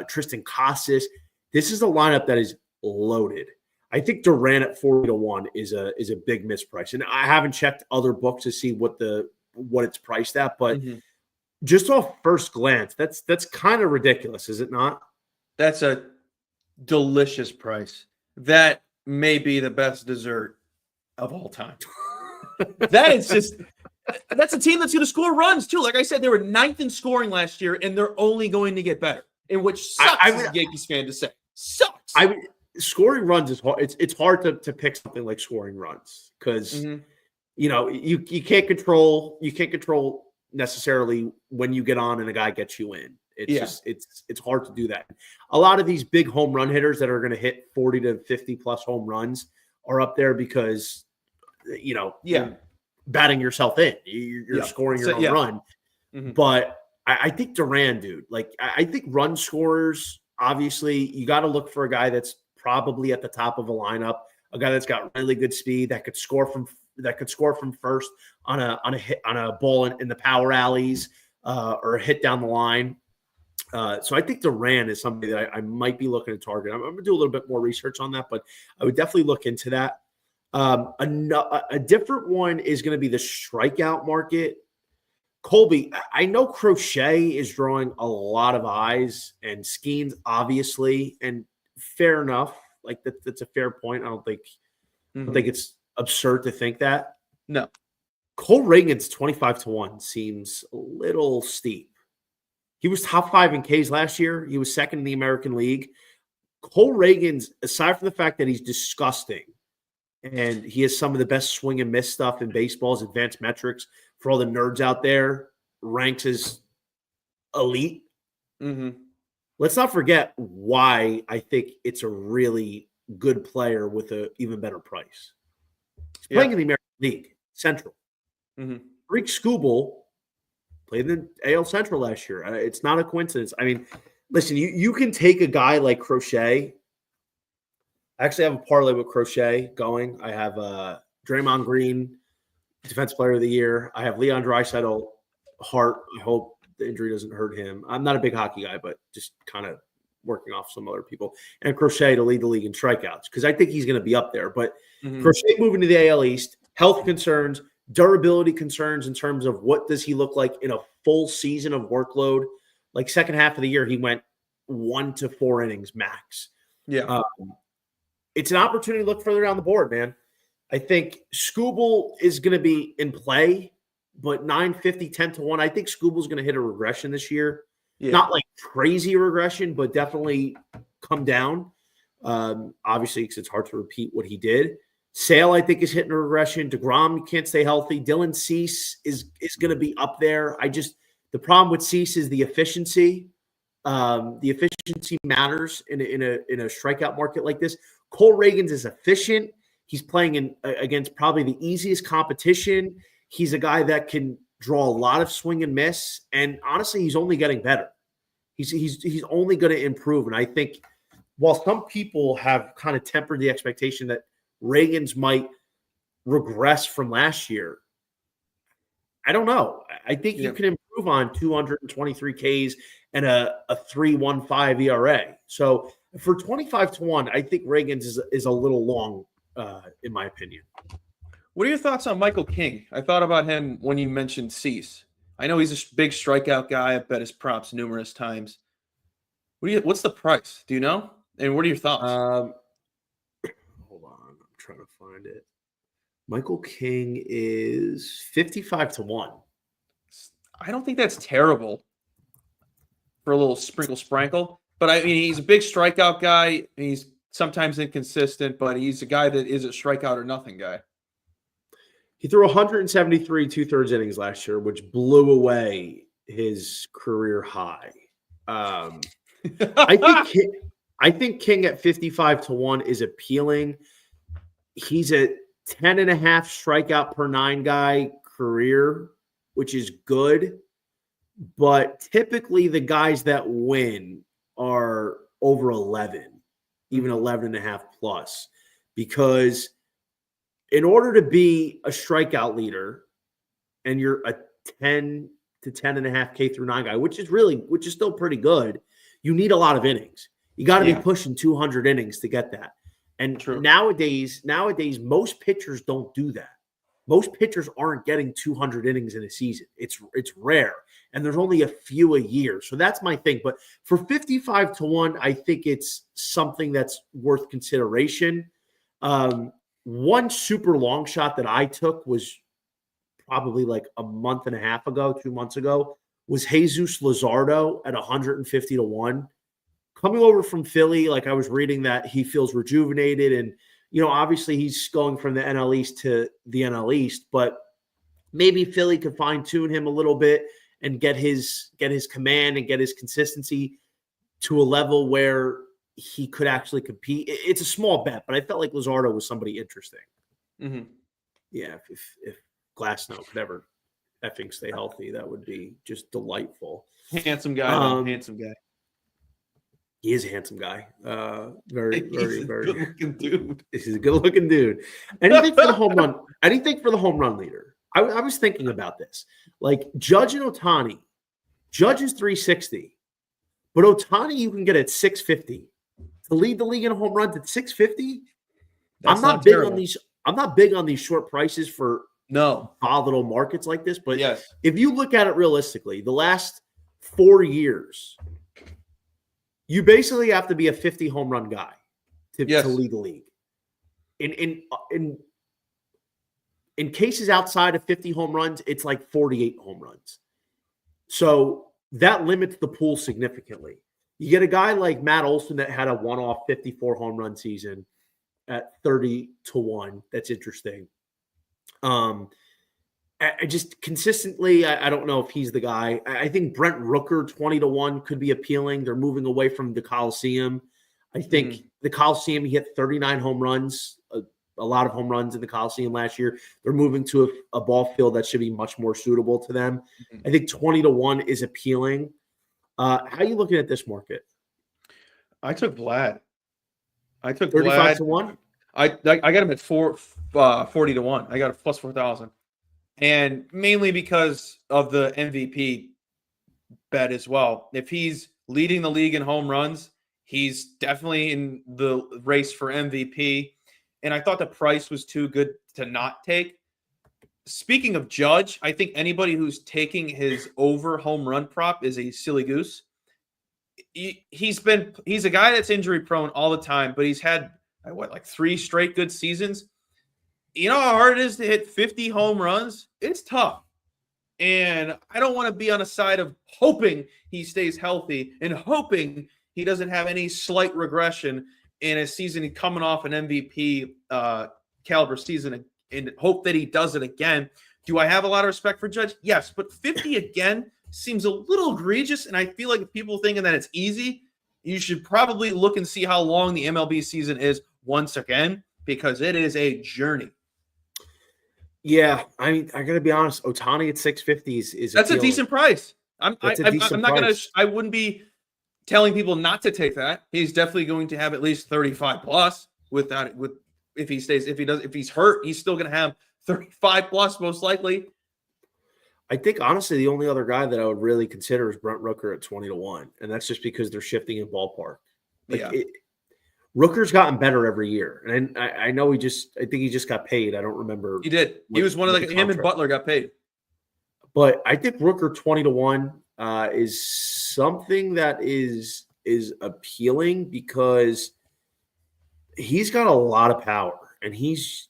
Tristan Casas. This is a lineup that is loaded. I think Duran at 40-1 is a big misprice. And I haven't checked other books to see what it's priced at, but just off first glance, that's kind of ridiculous, is it not? That's a delicious price. That may be the best dessert of all time. That's a team that's going to score runs too. Like I said, they were 9th in scoring last year, and they're only going to get better. In which sucks as a Yankees fan to say. Sucks. Scoring runs is hard. It's hard to pick something like scoring runs because you can't control necessarily when you get on and a guy gets you in. It's hard to do that. A lot of these big home run hitters that are going to hit 40 to 50 plus home runs are up there because you're batting yourself in. You're scoring your own run. Mm-hmm. But I think Duran, dude, like I think run scorers, obviously you got to look for a guy that's probably at the top of a lineup, a guy that's got really good speed that could score from first on a ball in the power alleys or a hit down the line. So I think Duran is somebody that I might be looking to target. I'm going to do a little bit more research on that, but I would definitely look into that. A different one is going to be the strikeout market. Colby, I know Crochet is drawing a lot of eyes and Skeens, obviously, and fair enough. Like that's a fair point. I don't think it's absurd to think that. No. Cole Reagan's 25-1 seems a little steep. He was top 5 in Ks last year. He was second in the American League. Cole Reagan's, aside from the fact that he's disgusting and he has some of the best swing and miss stuff in baseball's advanced metrics for all the nerds out there, ranks as elite. Mm-hmm. Let's not forget why I think it's a really good player with an even better price. He's playing in the American League Central. Mm-hmm. Rick Skubal played in the AL Central last year. It's not a coincidence. I mean, listen, you can take a guy like Crochet. I actually have a parlay with Crochet going. I have Draymond Green, Defensive Player of the Year. I have Leon Draisaitl, Hart. I hope the injury doesn't hurt him. I'm not a big hockey guy, but just kind of working off some other people. And Crochet to lead the league in strikeouts because I think he's going to be up there. But Crochet moving to the AL East, health concerns, durability concerns in terms of what does he look like in a full season of workload. Like second half of the year, he went 1 to 4 innings max. Yeah. It's an opportunity to look further down the board, man. I think Skubal is going to be in play, but 950, 10-1. I think Skubal's going to hit a regression this year. Yeah. Not like crazy regression, but definitely come down. Obviously, because it's hard to repeat what he did. Sale, I think, is hitting a regression. DeGrom can't stay healthy. Dylan Cease is going to be up there. The problem with Cease is the efficiency. The efficiency matters in a strikeout market like this. Cole Reagan's is efficient. He's playing against probably the easiest competition. He's a guy that can draw a lot of swing and miss. And honestly, he's only getting better. He's only going to improve. And I think while some people have kind of tempered the expectation that Reagan's might regress from last year, I don't know. I think you can improve on 223 Ks and a 3.15 ERA. So for 25-1, I think Reagan's is a little long, in my opinion. What are your thoughts on Michael King? I thought about him when you mentioned Cease. I know he's a big strikeout guy. I've bet his props numerous times. What's the price? Do you know? And what are your thoughts? Hold on. I'm trying to find it. Michael King is 55-1. I don't think that's terrible for a little sprinkle. But I mean, he's a big strikeout guy. He's sometimes inconsistent, but he's a guy that is a strikeout or nothing guy. He threw 173 2/3 innings last year, which blew away his career high. I think King at 55-1 is appealing. He's a 10.5 strikeout per 9 guy career, which is good. But typically the guys that win are over 11, even 11.5 plus, because in order to be a strikeout leader and you're a 10 to 10.5 K through 9 guy, which is still pretty good, you need a lot of innings. You got to be pushing 200 innings to get that. And nowadays, most pitchers don't do that. Most pitchers aren't getting 200 innings in a season. It's rare, and there's only a few a year. So that's my thing. But for 55-1, I think it's something that's worth consideration. One super long shot that I took was probably like a month and a half ago, 2 months ago, was Jesus Luzardo at 150-1. Coming over from Philly, like I was reading that he feels rejuvenated, and obviously he's going from the NL East to the NL East, but maybe Philly could fine tune him a little bit and get his command and get his consistency to a level where he could actually compete. It's a small bet, but I felt like Luzardo was somebody interesting. Mm-hmm. Yeah, if Glasnow could ever effing stay healthy, that would be just delightful. Handsome guy, handsome guy. He is a handsome guy. Very, very, very good-looking dude. He's a good-looking dude. Anything for the home run? Anything for the home run leader? I was thinking about this. Like Judge and Ohtani. Judge is 360, but Ohtani you can get at 650. To lead the league in home runs at 650. I'm not big on these. I'm not big on these short prices for volatile markets like this. But if you look at it realistically, the last 4 years, you basically have to be a 50 home run guy to lead the league. In cases outside of 50 home runs, it's like 48 home runs. So that limits the pool significantly. You get a guy like Matt Olson that had a one-off 54 home run season at 30-1. That's interesting. I just consistently, I don't know if he's the guy. I think Brent Rooker 20-1 could be appealing. They're moving away from the Coliseum. I think the Coliseum, he hit 39 home runs, a lot of home runs in the Coliseum last year. They're moving to a ball field that should be much more suitable to them. I think 20-1 is appealing. How are you looking at this market? I took Vlad. I took 35-1. I got him at 40-1. I got a plus 4,000, and mainly because of the MVP bet as well. If he's leading the league in home runs, he's definitely in the race for MVP. And I thought the price was too good to not take. Speaking of Judge, I think anybody who's taking his over home run prop is a silly goose. He's a guy that's injury prone all the time, but he's had like 3 straight good seasons. You know how hard it is to hit 50 home runs? It's tough. And I don't want to be on a side of hoping he stays healthy and hoping he doesn't have any slight regression in a season coming off an MVP caliber season and hope that he does it again. Do I have a lot of respect for Judge? Yes, but 50 again seems a little egregious, and I feel like if people thinking that it's easy, you should probably look and see how long the MLB season is once again, because it is a journey. Yeah, I mean, I got to be honest. Ohtani at 650 is that's appealing. A decent price. I wouldn't be telling people not to take that. He's definitely going to have at least 35 plus if he's hurt, he's still going to have 35 plus most likely. I think honestly the only other guy that I would really consider is Brent Rooker at 20-1, and that's just because they're shifting in ballpark. Rooker's gotten better every year, and I know I think he just got paid. I don't remember. He did. He was one of him and Butler got paid. But I think Rooker 20-1 is something that is appealing because he's got a lot of power and he's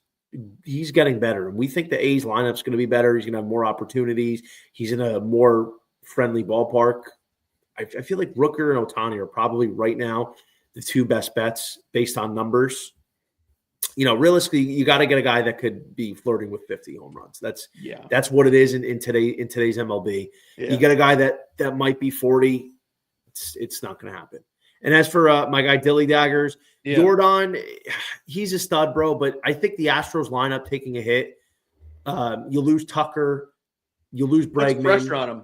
getting better. And we think the A's lineup's going to be better. He's going to have more opportunities. He's in a more friendly ballpark. I feel like Rooker and Ohtani are probably right now the two best bets based on numbers. Realistically, you got to get a guy that could be flirting with 50 home runs. That's what it is in today's MLB. Yeah. You get a guy that might be 40. It's not going to happen. And as for my guy Dilly Daggers, Jordan, he's a stud, bro. But I think the Astros lineup taking a hit. You lose Tucker, you lose Bregman. Puts pressure on him.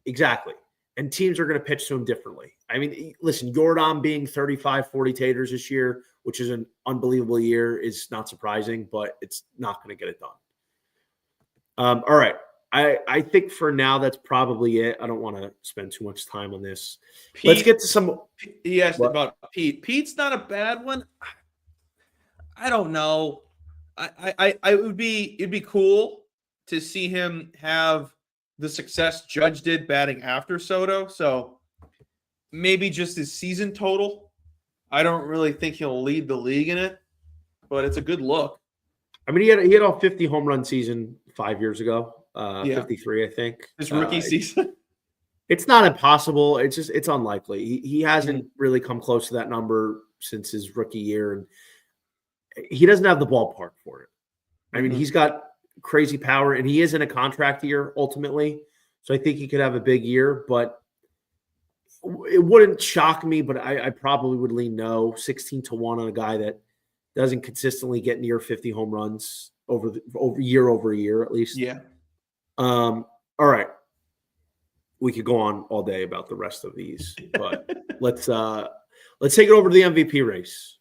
Exactly. And teams are going to pitch to him differently. I mean, listen, Jordan being 35, 40 taters this year, which is an unbelievable year, is not surprising, but it's not going to get it done. All right. I think for now, that's probably it. I don't want to spend too much time on this. Let's get to some. He asked about Pete. Pete's not a bad one. I don't know. It'd be cool to see him have the success Judge did batting after Soto. So maybe just his season total. I don't really think he'll lead the league in it, but it's a good look. I mean, he had a 50 home run season 5 years ago. 53, I think. His rookie season. It's not impossible. It's unlikely. He hasn't really come close to that number since his rookie year, and he doesn't have the ballpark for it. I mean, he's got crazy power, and he is in a contract year ultimately. So I think he could have a big year, but it wouldn't shock me, but I probably would lean no. 16-1 on a guy that doesn't consistently get near 50 home runs over year at least. Yeah. All right. We could go on all day about the rest of these, but let's take it over to the MVP race.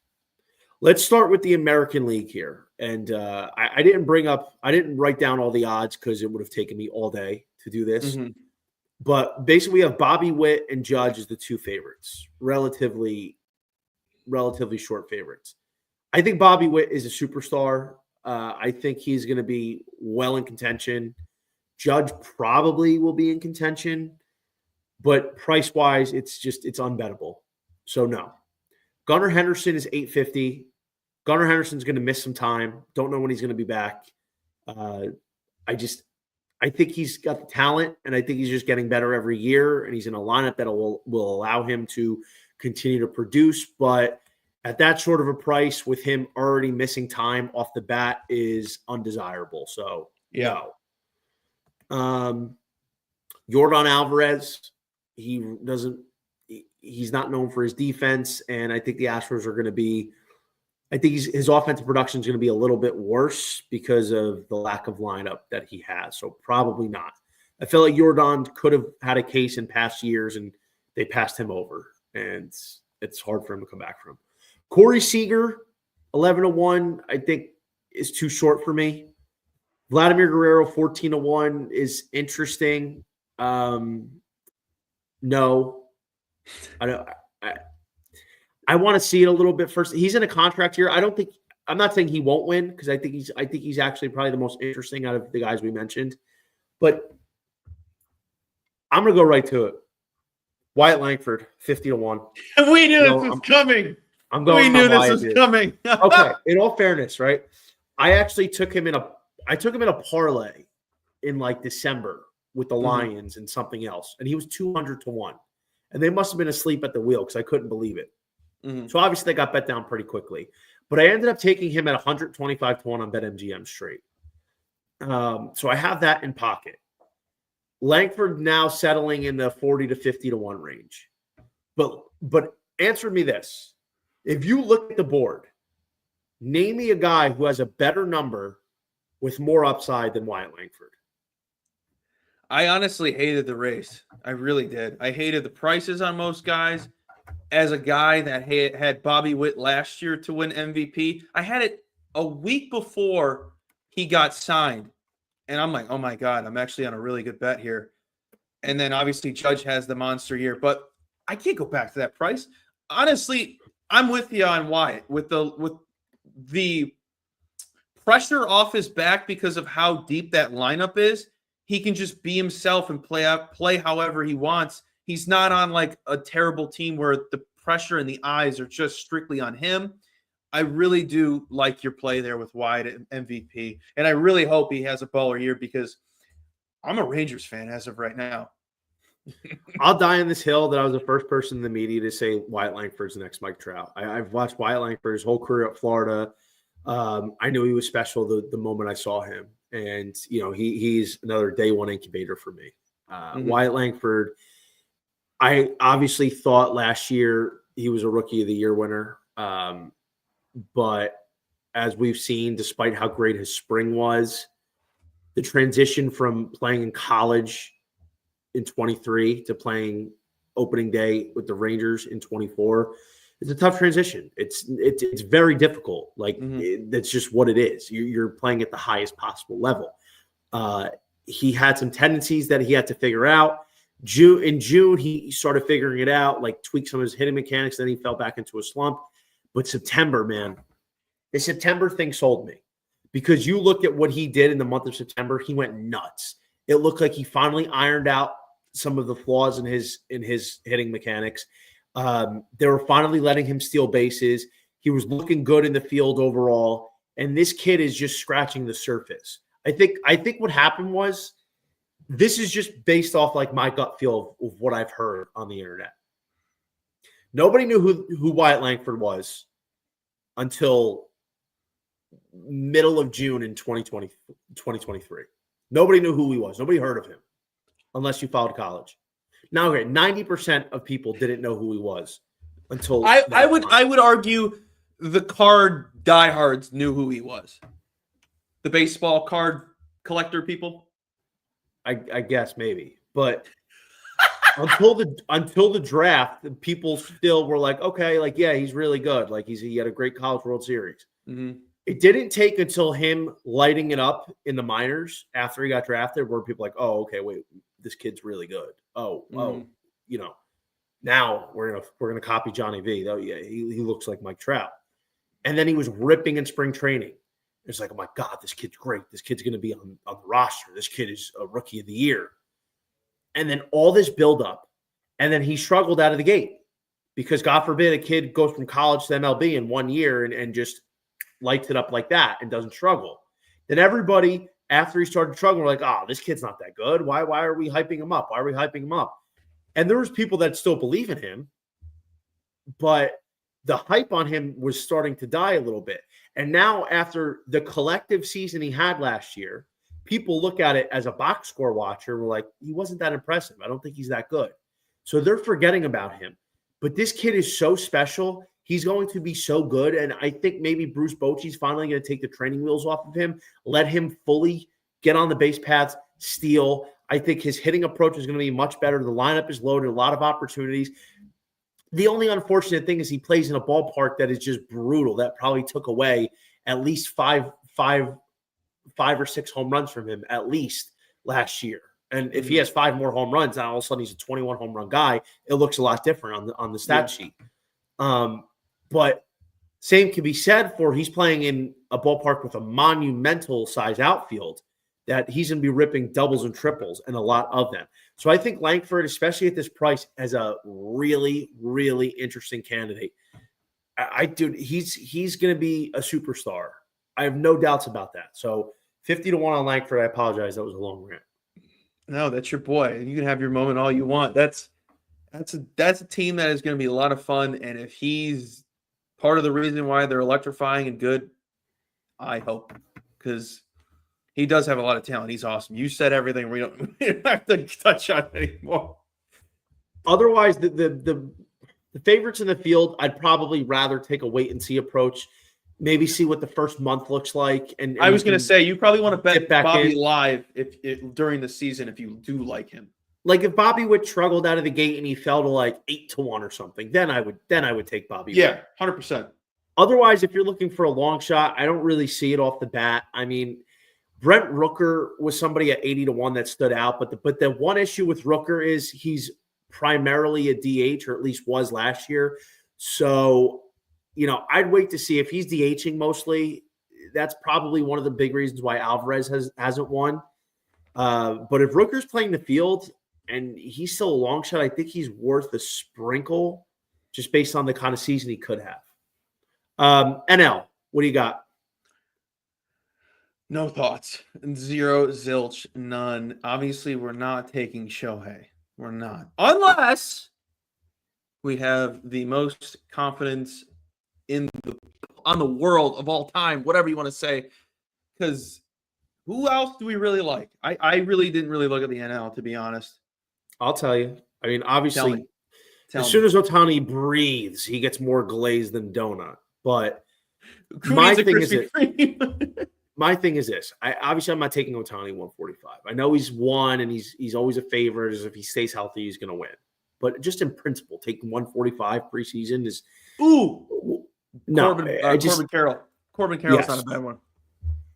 Let's start with the American League here. And I didn't write down all the odds because it would have taken me all day to do this. Mm-hmm. But basically we have Bobby Witt and Judge as the two favorites, relatively short favorites. I think Bobby Witt is a superstar. I think he's going to be well in contention. Judge probably will be in contention, but price-wise, it's unbettable. So no. Gunnar Henderson is $850. Gunnar Henderson's going to miss some time. Don't know when he's going to be back. I think he's got the talent, and I think he's just getting better every year, and he's in a lineup that will allow him to continue to produce. But at that sort of a price, with him already missing time off the bat, is undesirable. So no. Yordan Alvarez, he's not known for his defense, and I think the Astros are going to be. I think his offensive production is going to be a little bit worse because of the lack of lineup that he has. So probably not. I feel like Yordan could have had a case in past years, and they passed him over, and it's hard for him to come back from. Corey Seager, 11-1, I think is too short for me. Vladimir Guerrero, 14-1 is interesting. No, I don't. I want to see it a little bit first. He's in a contract here. I'm not saying he won't win because I think he's actually probably the most interesting out of the guys we mentioned. But I'm gonna go right to it. Wyatt Langford, 50-1. We knew this was coming. We knew this was coming. Okay. In all fairness, right? I actually took him in a parlay in like December with the Lions and something else, and he was 200-1, and they must have been asleep at the wheel because I couldn't believe it. Mm-hmm. So obviously they got bet down pretty quickly, but I ended up taking him at 125-1 on BetMGM straight. So I have that in pocket. Langford now settling in the 40-50-1 range, but answer me this: if you look at the board, name me a guy who has a better number with more upside than Wyatt Langford. I honestly hated the race. I really did. I hated the prices on most guys. As a guy that had Bobby Witt last year to win MVP, I had it a week before he got signed. And I'm like, oh my God, I'm actually on a really good bet here. And then obviously Judge has the monster year, but I can't go back to that price. Honestly, I'm with you on Wyatt with the pressure off his back because of how deep that lineup is. He can just be himself and play however he wants. He's not on like a terrible team where the pressure and the eyes are just strictly on him. I really do like your play there with Wyatt at MVP. And I really hope he has a baller year because I'm a Rangers fan as of right now. I'll die on this hill that I was the first person in the media to say Wyatt Langford's the next Mike Trout. I've watched Wyatt Langford his whole career at Florida. I knew he was special the moment I saw him. And, you know, he's another day one incubator for me. Wyatt Langford, I obviously thought last year he was a Rookie of the Year winner. But as we've seen, despite how great his spring was, the transition from playing in college in 23 to playing opening day with the Rangers in 24, it's a tough transition. It's very difficult. Like that's just what it is. You're playing at the highest possible level. He had some tendencies that he had to figure out. In June, he started figuring it out, like tweaked some of his hitting mechanics. Then he fell back into a slump. But September, man, the September thing sold me because you look at what he did in the month of September. He went nuts. It looked like he finally ironed out some of the flaws in his hitting mechanics. They were finally letting him steal bases. He was looking good in the field overall. And this kid is just scratching the surface. I think what happened was this is just based off like my gut feel of what I've heard on the internet. Nobody knew who Wyatt Langford was until middle of June in 2023. Nobody knew who he was. Nobody heard of him unless you followed college. Now, okay, 90% of people didn't know who he was until I would argue the card diehards knew who he was. The baseball card collector people. I guess maybe, but until the draft, people still were like, okay, like yeah, he's really good. Like he had a great College World Series. Mm-hmm. It didn't take until him lighting it up in the minors after he got drafted where people were like, oh, okay, wait, this kid's really good. Oh, you know, now we're gonna copy Johnny V. Oh yeah, he looks like Mike Trout. And then he was ripping in spring training. It's like, oh my God, this kid's great. This kid's gonna be on the roster. This kid is a Rookie of the Year. And then all this buildup, and then he struggled out of the gate because God forbid a kid goes from college to MLB in 1 year and just lights it up like that and doesn't struggle. Then everybody, after he started struggling, were like, oh, this kid's not that good. Why are we hyping him up? Why are we hyping him up? And there was people that still believe in him, but the hype on him was starting to die a little bit. And now after the collective season he had last year, people look at it as a box score watcher and we're like, he wasn't that impressive. I don't think he's that good. So they're forgetting about him. But this kid is so special. He's going to be so good. And I think maybe Bruce Bochy's finally going to take the training wheels off of him, let him fully get on the base paths, steal. I think his hitting approach is going to be much better. The lineup is loaded, a lot of opportunities. The only unfortunate thing is he plays in a ballpark that is just brutal. That probably took away at least five or six home runs from him at least last year. And if he has 5 more home runs, now all of a sudden he's a 21 home run guy. It looks a lot different on the stat sheet. But same can be said for he's playing in a ballpark with a monumental size outfield that he's going to be ripping doubles and triples and a lot of them. So I think Langford, especially at this price, as a really, really interesting candidate. He's going to be a superstar. I have no doubts about that. So 50-1 on Langford. I apologize. That was a long rant. No, that's your boy. You can have your moment all you want. That's a team that is going to be a lot of fun. And if he's part of the reason why they're electrifying and good, I hope, because he does have a lot of talent. He's awesome. You said everything. We don't have to touch on it anymore. Otherwise, the favorites in the field, I'd probably rather take a wait and see approach. maybe see what the first month looks like. And I was going to say, you probably want to bet Bobby in. live during the season if you do like him. Like if Bobby Witt struggled out of the gate and he fell to like 8-1 or something, then I would take Bobby Witt. Yeah, 100%. Otherwise, if you're looking for a long shot, I don't really see it off the bat. I mean, Brent Rooker was somebody at 80-1 that stood out, but the one issue with Rooker is he's primarily a DH, or at least was last year. So, I'd wait to see if he's DHing mostly. That's probably one of the big reasons why Alvarez hasn't won. But if Rooker's playing the field and he's still a long shot, I think he's worth a sprinkle just based on the kind of season he could have. NL, what do you got? No thoughts. Zero, zilch, none. Obviously, we're not taking Shohei. We're not. Unless we have the most confidence on the world of all time, whatever you want to say. Because who else do we really like? I really didn't really look at the NL, to be honest. I'll tell you. I mean, obviously, as soon as Ohtani breathes, he gets more glazed than donut. But my thing is this. I'm not taking Ohtani 145. I know he's won and he's always a favorite. As if he stays healthy, he's going to win. But just in principle, taking 145 preseason is no. Corbin Carroll. Corbin Carroll's not a bad one.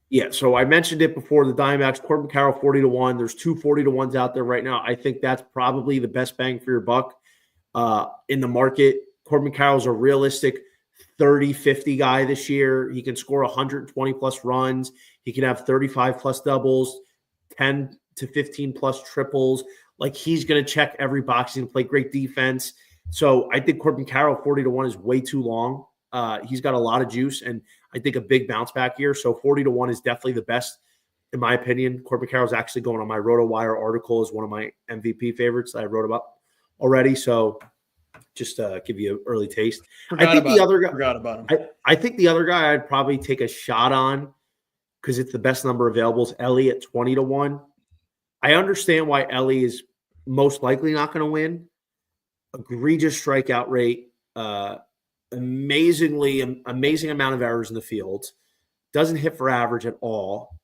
Yeah, so I mentioned it before, the Diamondbacks, Corbin Carroll 40-1. There's 2 40-1s out there right now. I think that's probably the best bang for your buck in the market. Corbin Carroll's a realistic 30-50 guy this year. He can score 120-plus runs. He can have 35-plus doubles, 10 to 15-plus triples. Like, he's going to check every box. He's going to play great defense. So I think Corbin Carroll 40-1 is way too long. He's got a lot of juice, and I think a big bounce back here. So 40-1 is definitely the best, in my opinion. Corbin Carroll's actually going on my RotoWire article as one of my MVP favorites that I wrote about already. So just give you an early taste. Forgot about him. I think the other guy I'd probably take a shot on, because it's the best number available, is Ellie at 20-1. I understand why Ellie is most likely not going to win. Egregious strikeout rate, amazing amount of errors in the field, doesn't hit for average at all.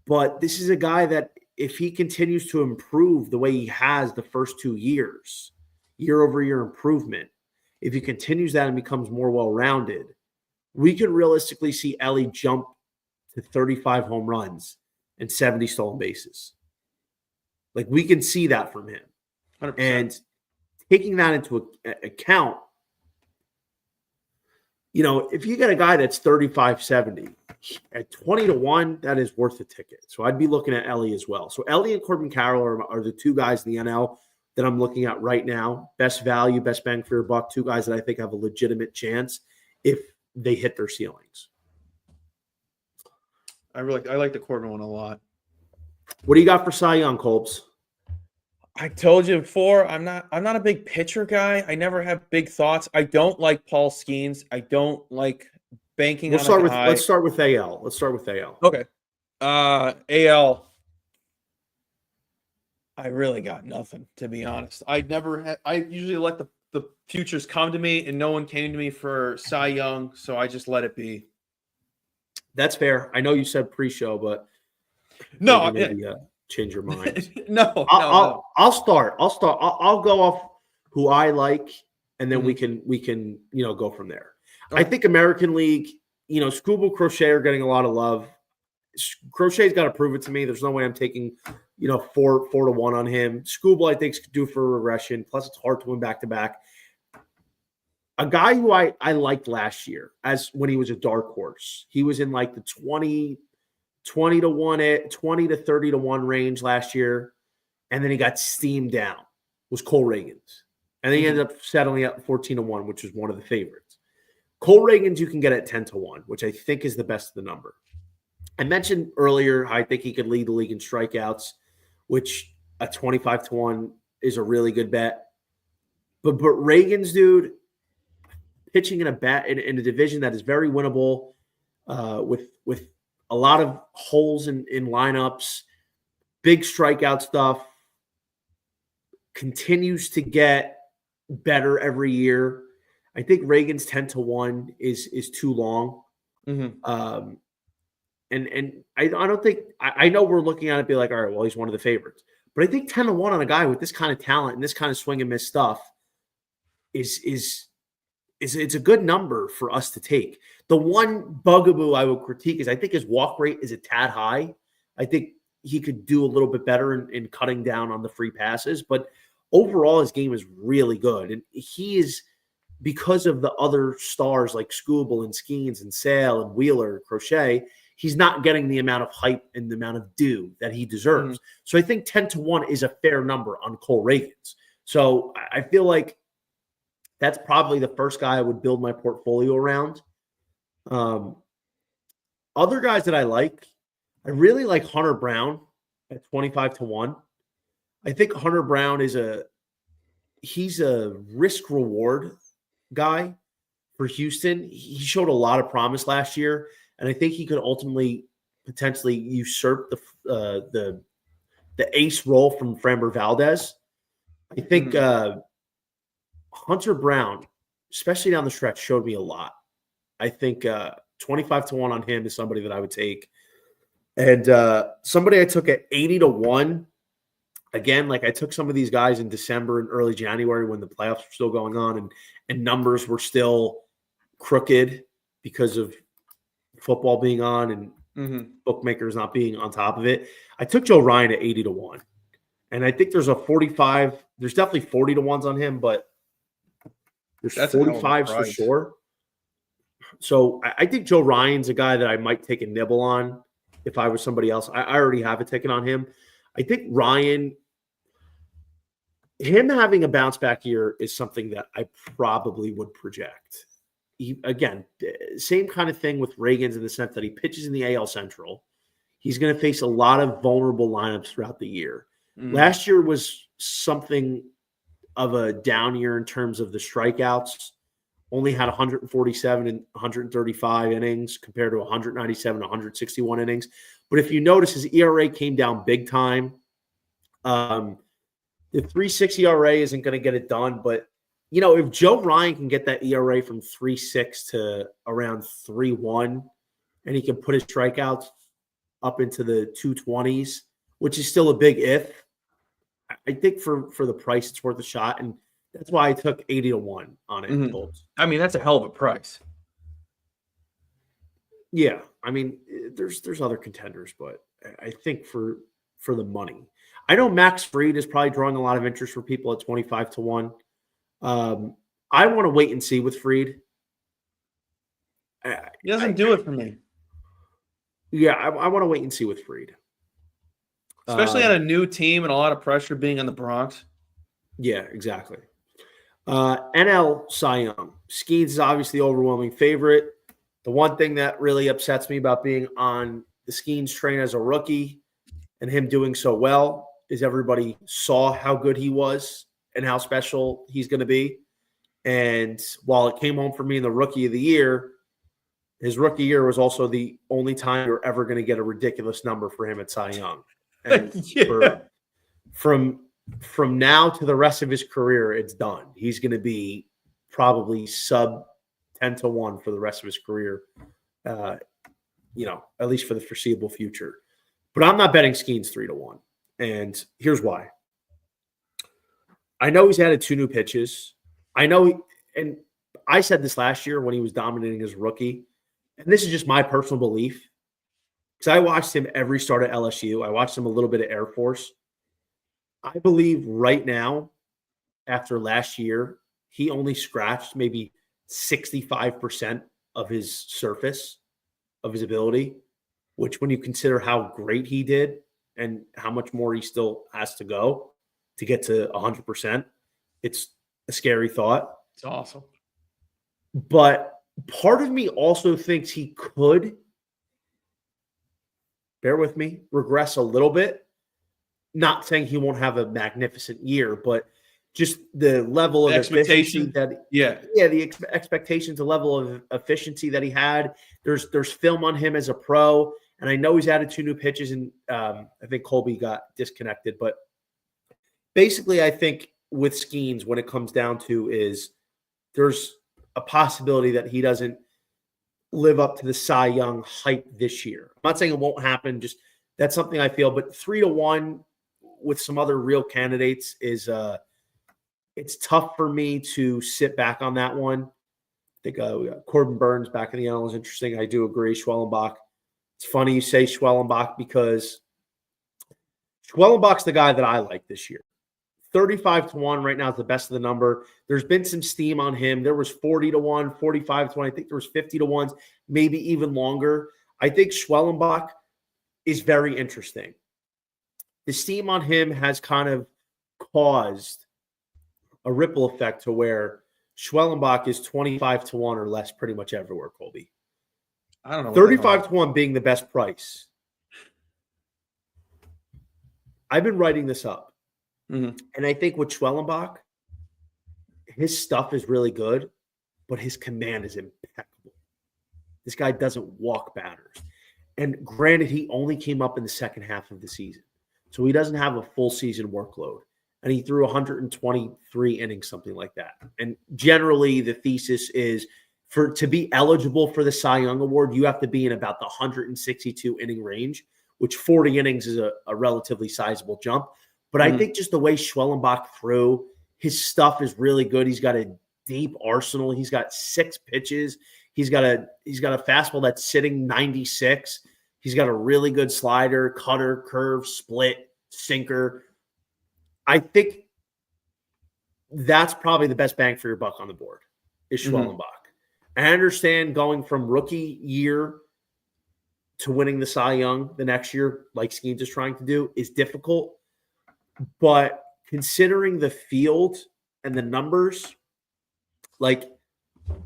But this is a guy that, if he continues to improve the way he has the first 2 years, year-over-year improvement, if he continues that and becomes more well-rounded, we could realistically see Ellie jump to 35 home runs and 70 stolen bases. Like, we can see that from him. 100%. And taking that into account, if you get a guy that's 35-70 at 20-1, that is worth a ticket. So I'd be looking at Ellie as well. So Ellie and Corbin Carroll are the 2 guys in the NL that I'm looking at right now. Best value, best bang for your buck. 2 guys that I think have a legitimate chance if they hit their ceilings. I like the Corbin one a lot. What do you got for Cy Young, Colbs? I told you before, I'm not a big pitcher guy. I never have big thoughts. I don't like Paul Skeens. I don't like banking on a guy. Let's start with AL. Okay. AL. I really got nothing, to be honest. I usually let the futures come to me, and no one came to me for Cy Young, so I just let it be. That's fair. I know you said pre-show, but maybe, change your mind. No. I'll start. I'll go off who I like, and then we can go from there. Okay. I think American League, Skubal, Crochet are getting a lot of love. Crochet's got to prove it to me. There's no way I'm taking 4-1 on him. Skubal, I think, is due for regression. Plus, it's hard to win back-to-back. A guy who I liked last year, as when he was a dark horse, he was in like the 20 to 30-1 range last year, and then he got steamed down, was Cole Reagans. And then he ended up settling at 14-1, which was one of the favorites. Cole Reagans you can get at 10-1, which I think is the best of the number. I mentioned earlier I think he could lead the league in strikeouts, which at 25-1 is a really good bet. But Reagans, dude, pitching in a division that is very winnable, with a lot of holes in lineups, big strikeout stuff, continues to get better every year. I think Reagan's 10-1 is too long. Mhm. And I don't think I know we're looking at it and be like, all right, well, he's one of the favorites. But I think 10-1 on a guy with this kind of talent and this kind of swing and miss stuff is it's a good number for us to take. The one bugaboo I would critique is I think his walk rate is a tad high. I think he could do a little bit better in cutting down on the free passes, but overall his game is really good. And he is, because of the other stars like Scooble and Skeens and Sale and Wheeler, Crochet, he's not getting the amount of hype and the amount of due that he deserves. So I think 10-1 is a fair number on Cole Reagans. So I feel like that's probably the first guy I would build my portfolio around. Other guys that I really like Hunter Brown at 25-1. I think Hunter Brown he's a risk reward guy for Houston. He showed a lot of promise last year, and I think he could ultimately potentially usurp the ace role from Framber Valdez. I think Hunter Brown, especially down the stretch, showed me a lot. I think 25-1 on him is somebody that I would take. And somebody I took at 80-1. Again, like I took some of these guys in December and early January when the playoffs were still going on and numbers were still crooked because of football being on and bookmakers not being on top of it. I took Joe Ryan at 80-1. And I think there's there's definitely 40-1s on him, but there's 45s for sure. So I think Joe Ryan's a guy that I might take a nibble on if I was somebody else. I already have a ticket on him. I think Ryan, him having a bounce back year is something that I probably would project. Again, same kind of thing with Reagans in the sense that he pitches in the AL Central. He's going to face a lot of vulnerable lineups throughout the year. Last year was something of a down year in terms of the strikeouts. Only had 147 and 135 innings compared to 197 and 161 innings. But if you notice, his ERA came down big time. The 3.6 ERA isn't going to get it done. But, you know, if Joe Ryan can get that ERA from 3.6 to around 3.1, and he can put his strikeouts up into the 220s, which is still a big if, I think for the price, it's worth a shot. And that's why I took 80-1 on it. I mean, that's a hell of a price. Yeah. I mean, there's other contenders, but I think for the money. I know Max Fried is probably drawing a lot of interest for people at 25-1. I want to wait and see with Fried. He doesn't do it for me. Yeah, I want to wait and see with Fried. Especially on a new team and a lot of pressure being in the Bronx. Yeah, exactly. NL Cy Young. Skeens is obviously the overwhelming favorite. The one thing that really upsets me about being on the Skeens train as a rookie and him doing so well is everybody saw how good he was and how special he's going to be. And while it came home for me in the rookie of the year, his rookie year was also the only time you're ever going to get a ridiculous number for him at Cy Young. And from now to the rest of his career, it's done. He's going to be probably sub 10-1 for the rest of his career, at least for the foreseeable future. But I'm not betting Skeens 3-1. And here's why. I know he's added 2 new pitches. And I said this last year when he was dominating as rookie, and this is just my personal belief, because I watched him every start at LSU. I watched him a little bit at Air Force. I believe right now, after last year, he only scratched maybe 65% of his surface, of his ability, which when you consider how great he did and how much more he still has to go to get to 100%, it's a scary thought. It's awesome. But part of me also thinks he could, bear with me, regress a little bit. Not saying he won't have a magnificent year, but just the level of expectation the expectations, the level of efficiency that he had. There's film on him as a pro, and I know he's added 2 new pitches, and I think Colby got disconnected. But basically, I think with Skeens, when it comes down to is there's a possibility that he doesn't live up to the Cy Young hype this year. I'm not saying it won't happen, just that's something I feel, but 3-1 with some other real candidates is it's tough for me to sit back on that one. I think we got Corbin Burns back in the NL is interesting. I do agree. Schwellenbach. It's funny you say Schwellenbach because Schwellenbach's the guy that I like this year. 35-1 right now is the best of the number. There's been some steam on him. There was 40-1, 45-1. I think there was 50-1s, maybe even longer. I think Schwellenbach is very interesting. The steam on him has kind of caused a ripple effect to where Schwellenbach is 25-1 or less pretty much everywhere, Colby. I don't know. 35-1 being the best price. I've been writing this up. Mm-hmm. And I think with Schwellenbach, his stuff is really good, but his command is impeccable. This guy doesn't walk batters. And granted, he only came up in the second half of the season. So he doesn't have a full season workload. And he threw 123 innings, something like that. And generally, the thesis is to be eligible for the Cy Young Award, you have to be in about the 162 inning range, which 40 innings is a relatively sizable jump. But I think just the way Schwellenbach threw, his stuff is really good. He's got a deep arsenal. He's got 6 pitches. He's got a fastball that's sitting 96. He's got a really good slider, cutter, curve, split, sinker. I think that's probably the best bang for your buck on the board is Schwellenbach. I understand going from rookie year to winning the Cy Young the next year, like Skeens is trying to do, is difficult. But considering the field and the numbers, like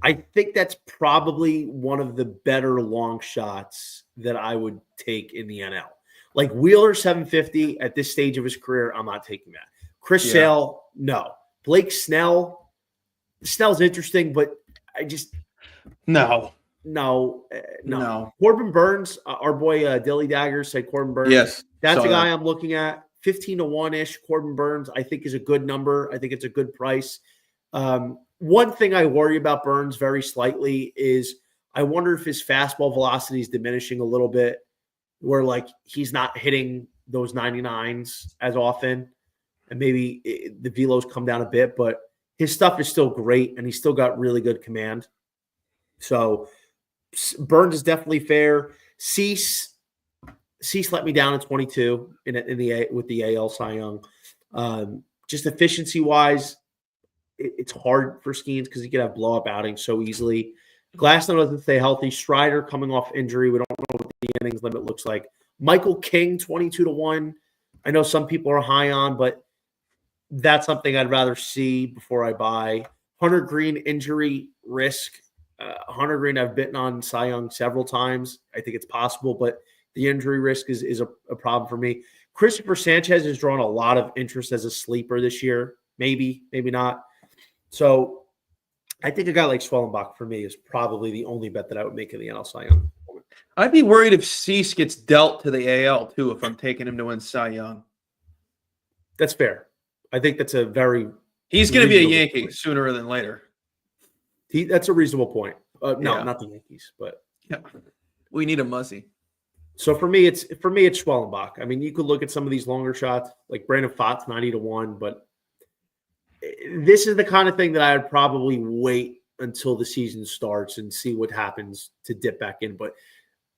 I think that's probably one of the better long shots that I would take in the NL. Like Wheeler 750 at this stage of his career, I'm not taking that. Chris Sale, no. Blake Snell's interesting, but I just no. Corbin Burns, our boy Dilly Daggers said Corbin Burns. Yes, that's a guy I'm looking at. 15-1-ish. Corbin Burns, I think, is a good number. I think it's a good price. One thing I worry about Burns very slightly is I wonder if his fastball velocity is diminishing a little bit, where like he's not hitting those 99s as often, and maybe the velos come down a bit, but his stuff is still great, and he's still got really good command. So Burns is definitely fair. Cease let me down at 22 with the AL Cy Young. Just efficiency wise, it's hard for Skeens because he could have blow up outings so easily. Glasnow doesn't stay healthy. Strider coming off injury. We don't know what the innings limit looks like. Michael King 22-1. I know some people are high on, but that's something I'd rather see before I buy. Hunter Green injury risk. Hunter Green I've bitten on Cy Young several times. I think it's possible, but the injury risk is a problem for me. Christopher Sanchez has drawn a lot of interest as a sleeper this year. Maybe not. So I think a guy like Schwellenbach for me is probably the only bet that I would make in the NL Cy Young. I'd be worried if Cease gets dealt to the AL too if I'm taking him to win Cy Young. That's fair. I think that's a very he's going to be a Yankee sooner than later. That's a reasonable point. No, not the Yankees, but we need a Muzzy. So for me, it's Schwellenbach. I mean, you could look at some of these longer shots, like Brandon Pfaadt's 90-1, but this is the kind of thing that I would probably wait until the season starts and see what happens to dip back in. But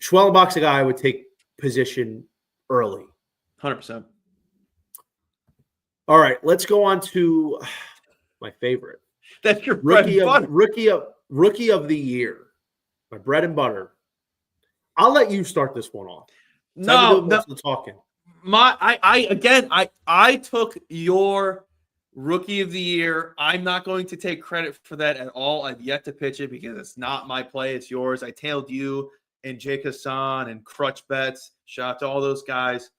Schwellenbach's a guy I would take position early. 100%. All right, let's go on to my favorite. That's your rookie of the year. My bread and butter. I'll let you start this one off. No, talking. I took your rookie of the year. I'm not going to take credit for that at all. I've yet to pitch it because it's not my play. It's yours. I tailed you and Jake Hassan and Crutch Bets. Shout out to all those guys.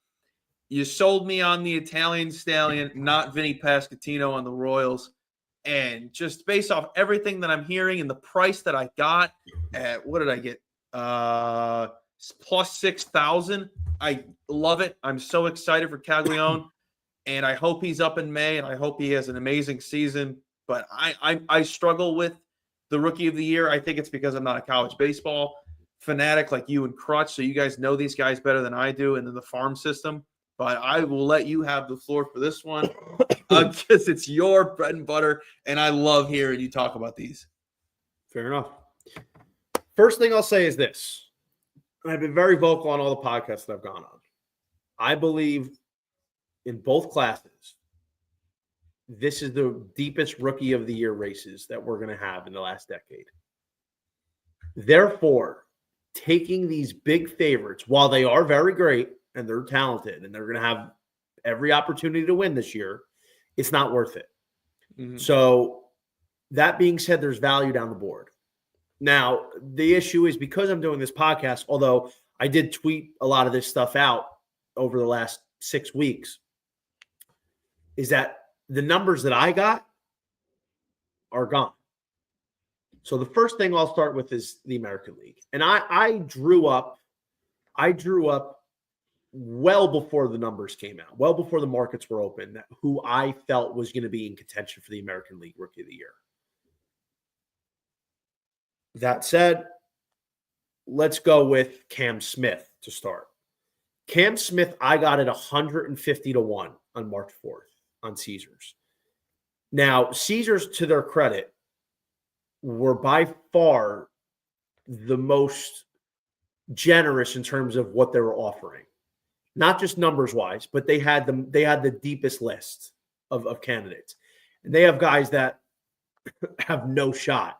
You sold me on the Italian Stallion, not Vinny Pasquantino on the Royals. And just based off everything that I'm hearing and the price that I got at, what did I get? Plus 6,000. I love it. I'm so excited for Caglione, and I hope he's up in May, and I hope he has an amazing season. But I struggle with the rookie of the year. I think it's because I'm not a college baseball fanatic like you and Crutch, so you guys know these guys better than I do, and then the farm system. But I will let you have the floor for this one because it's your bread and butter, and I love hearing you talk about these. Fair enough. First thing I'll say is this. I've been very vocal on all the podcasts that I've gone on. I believe in both classes, this is the deepest rookie of the year races that we're going to have in the last decade. Therefore, taking these big favorites, while they are very great and they're talented and they're going to have every opportunity to win this year, it's not worth it. Mm-hmm. So that being said, there's value down the board. Now, the issue is because I'm doing this podcast, although I did tweet a lot of this stuff out over the last 6 weeks, is that the numbers that I got are gone. So the first thing I'll start with is the American League. And I drew up well before the numbers came out, well before the markets were open, who I felt was going to be in contention for the American League Rookie of the Year. That said, let's go with Cam Smith to start. Cam Smith, I got it 150-1 on March 4th on Caesars. Now, Caesars, to their credit, were by far the most generous in terms of what they were offering. Not just numbers-wise, but they had the deepest list of candidates. And they have guys that have no shot.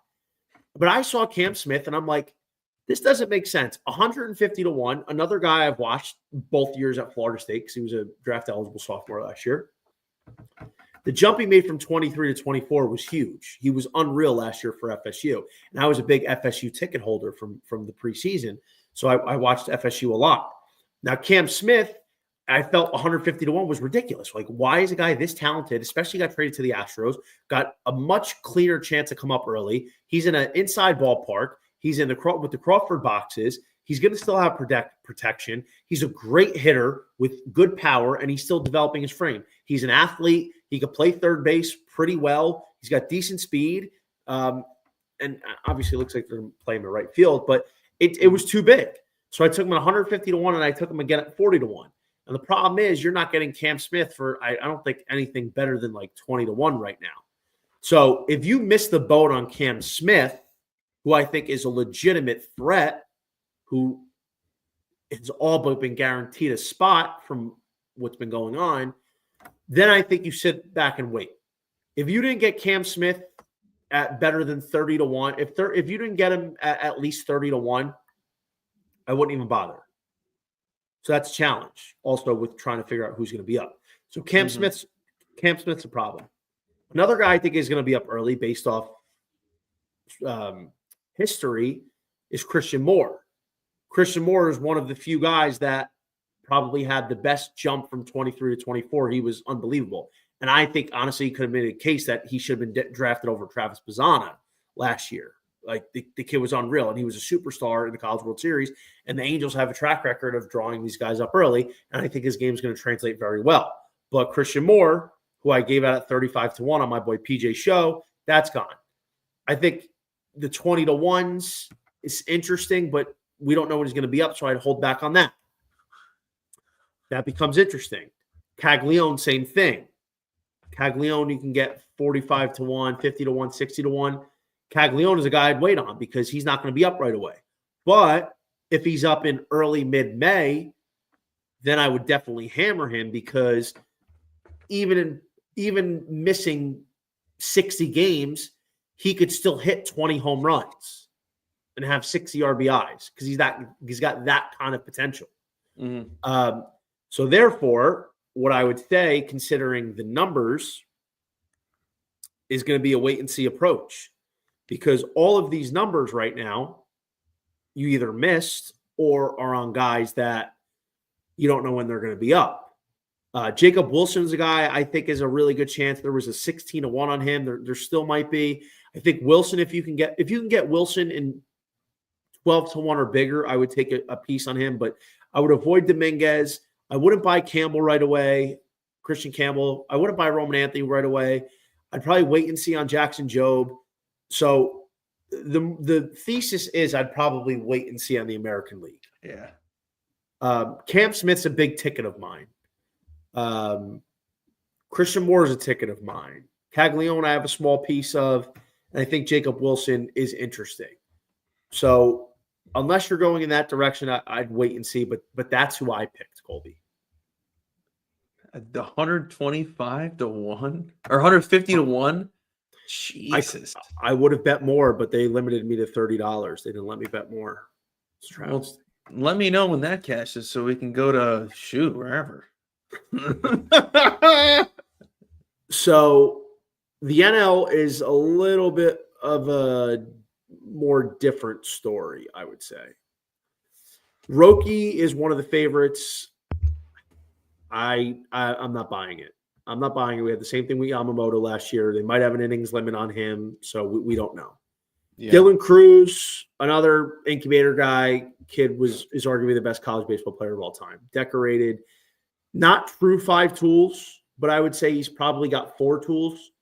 But I saw Cam Smith, and I'm like, this doesn't make sense. 150-1. Another guy I've watched both years at Florida State because he was a draft-eligible sophomore last year. The jump he made from 23 to 24 was huge. He was unreal last year for FSU. And I was a big FSU ticket holder from the preseason, so I watched FSU a lot. Now, Cam Smith, I felt 150-1 was ridiculous. Like, why is a guy this talented, especially got traded to the Astros, got a much cleaner chance to come up early? He's in an inside ballpark. He's in with the Crawford boxes. He's going to still have protection. He's a great hitter with good power, and he's still developing his frame. He's an athlete. He could play third base pretty well. He's got decent speed. And obviously it looks like they're playing the right field, but it was too big. So I took him at 150-1, and I took him again at 40-1. And the problem is you're not getting Cam Smith for, I don't think, anything better than like 20-1 right now. So if you miss the boat on Cam Smith, who I think is a legitimate threat, who has all but been guaranteed a spot from what's been going on, then I think you sit back and wait. If you didn't get Cam Smith at better than 30-1, if you didn't get him at least 30-1, I wouldn't even bother. So that's a challenge also with trying to figure out who's going to be up. So Cam Smith's a problem. Another guy I think is going to be up early based off history is Christian Moore. Christian Moore is one of the few guys that probably had the best jump from 23 to 24. He was unbelievable. And I think, honestly, he could have made a case that he should have been drafted over Travis Bazzana last year. Like, the kid was unreal, and he was a superstar in the College World Series. And the Angels have a track record of drawing these guys up early, and I think his game is going to translate very well. But Christian Moore, who I gave out at 35-1 on my boy PJ show, that's gone. I think the 20-1s is interesting, but we don't know when he's going to be up, so I'd hold back on that. That becomes interesting. Caglione, same thing. Caglione, you can get 45-1, 50-1, 60-1. Caglione is a guy I'd wait on because he's not going to be up right away. But if he's up in early mid-May, then I would definitely hammer him because even missing 60 games, he could still hit 20 home runs and have 60 RBIs because he's got that kind of potential. Mm-hmm. So therefore, what I would say, considering the numbers, is going to be a wait-and-see approach. Because all of these numbers right now, you either missed or are on guys that you don't know when they're going to be up. Jacob Wilson's a guy I think is a really good chance. There was a 16-1 on him. There still might be. I think Wilson, if you can get Wilson in 12-1 or bigger, I would take a piece on him. But I would avoid Dominguez. I wouldn't buy Campbell right away, Christian Campbell. I wouldn't buy Roman Anthony right away. I'd probably wait and see on Jackson Jobe. So the thesis is I'd probably wait and see on the American League. Yeah. Cam Smith's a big ticket of mine. Christian Moore is a ticket of mine. Caglione I have a small piece of, and I think Jacob Wilson is interesting. So unless you're going in that direction, I'd wait and see. But that's who I picked, Colby. The 125 to 1 or 150 to 1. Jesus. I would have bet more, but they limited me to $30. They didn't let me bet more. Well, let me know when that cashes so we can go to wherever. So the NL is a little bit of a more different story, I would say. Roki is one of the favorites. I'm not buying it. I'm not buying it. We had the same thing with Yamamoto last year. They might have an innings limit on him, so we don't know. Yeah. Dylan Cruz, another incubator guy, kid is arguably the best college baseball player of all time. Decorated, not true 5 tools, but I would say he's probably got 4 tools.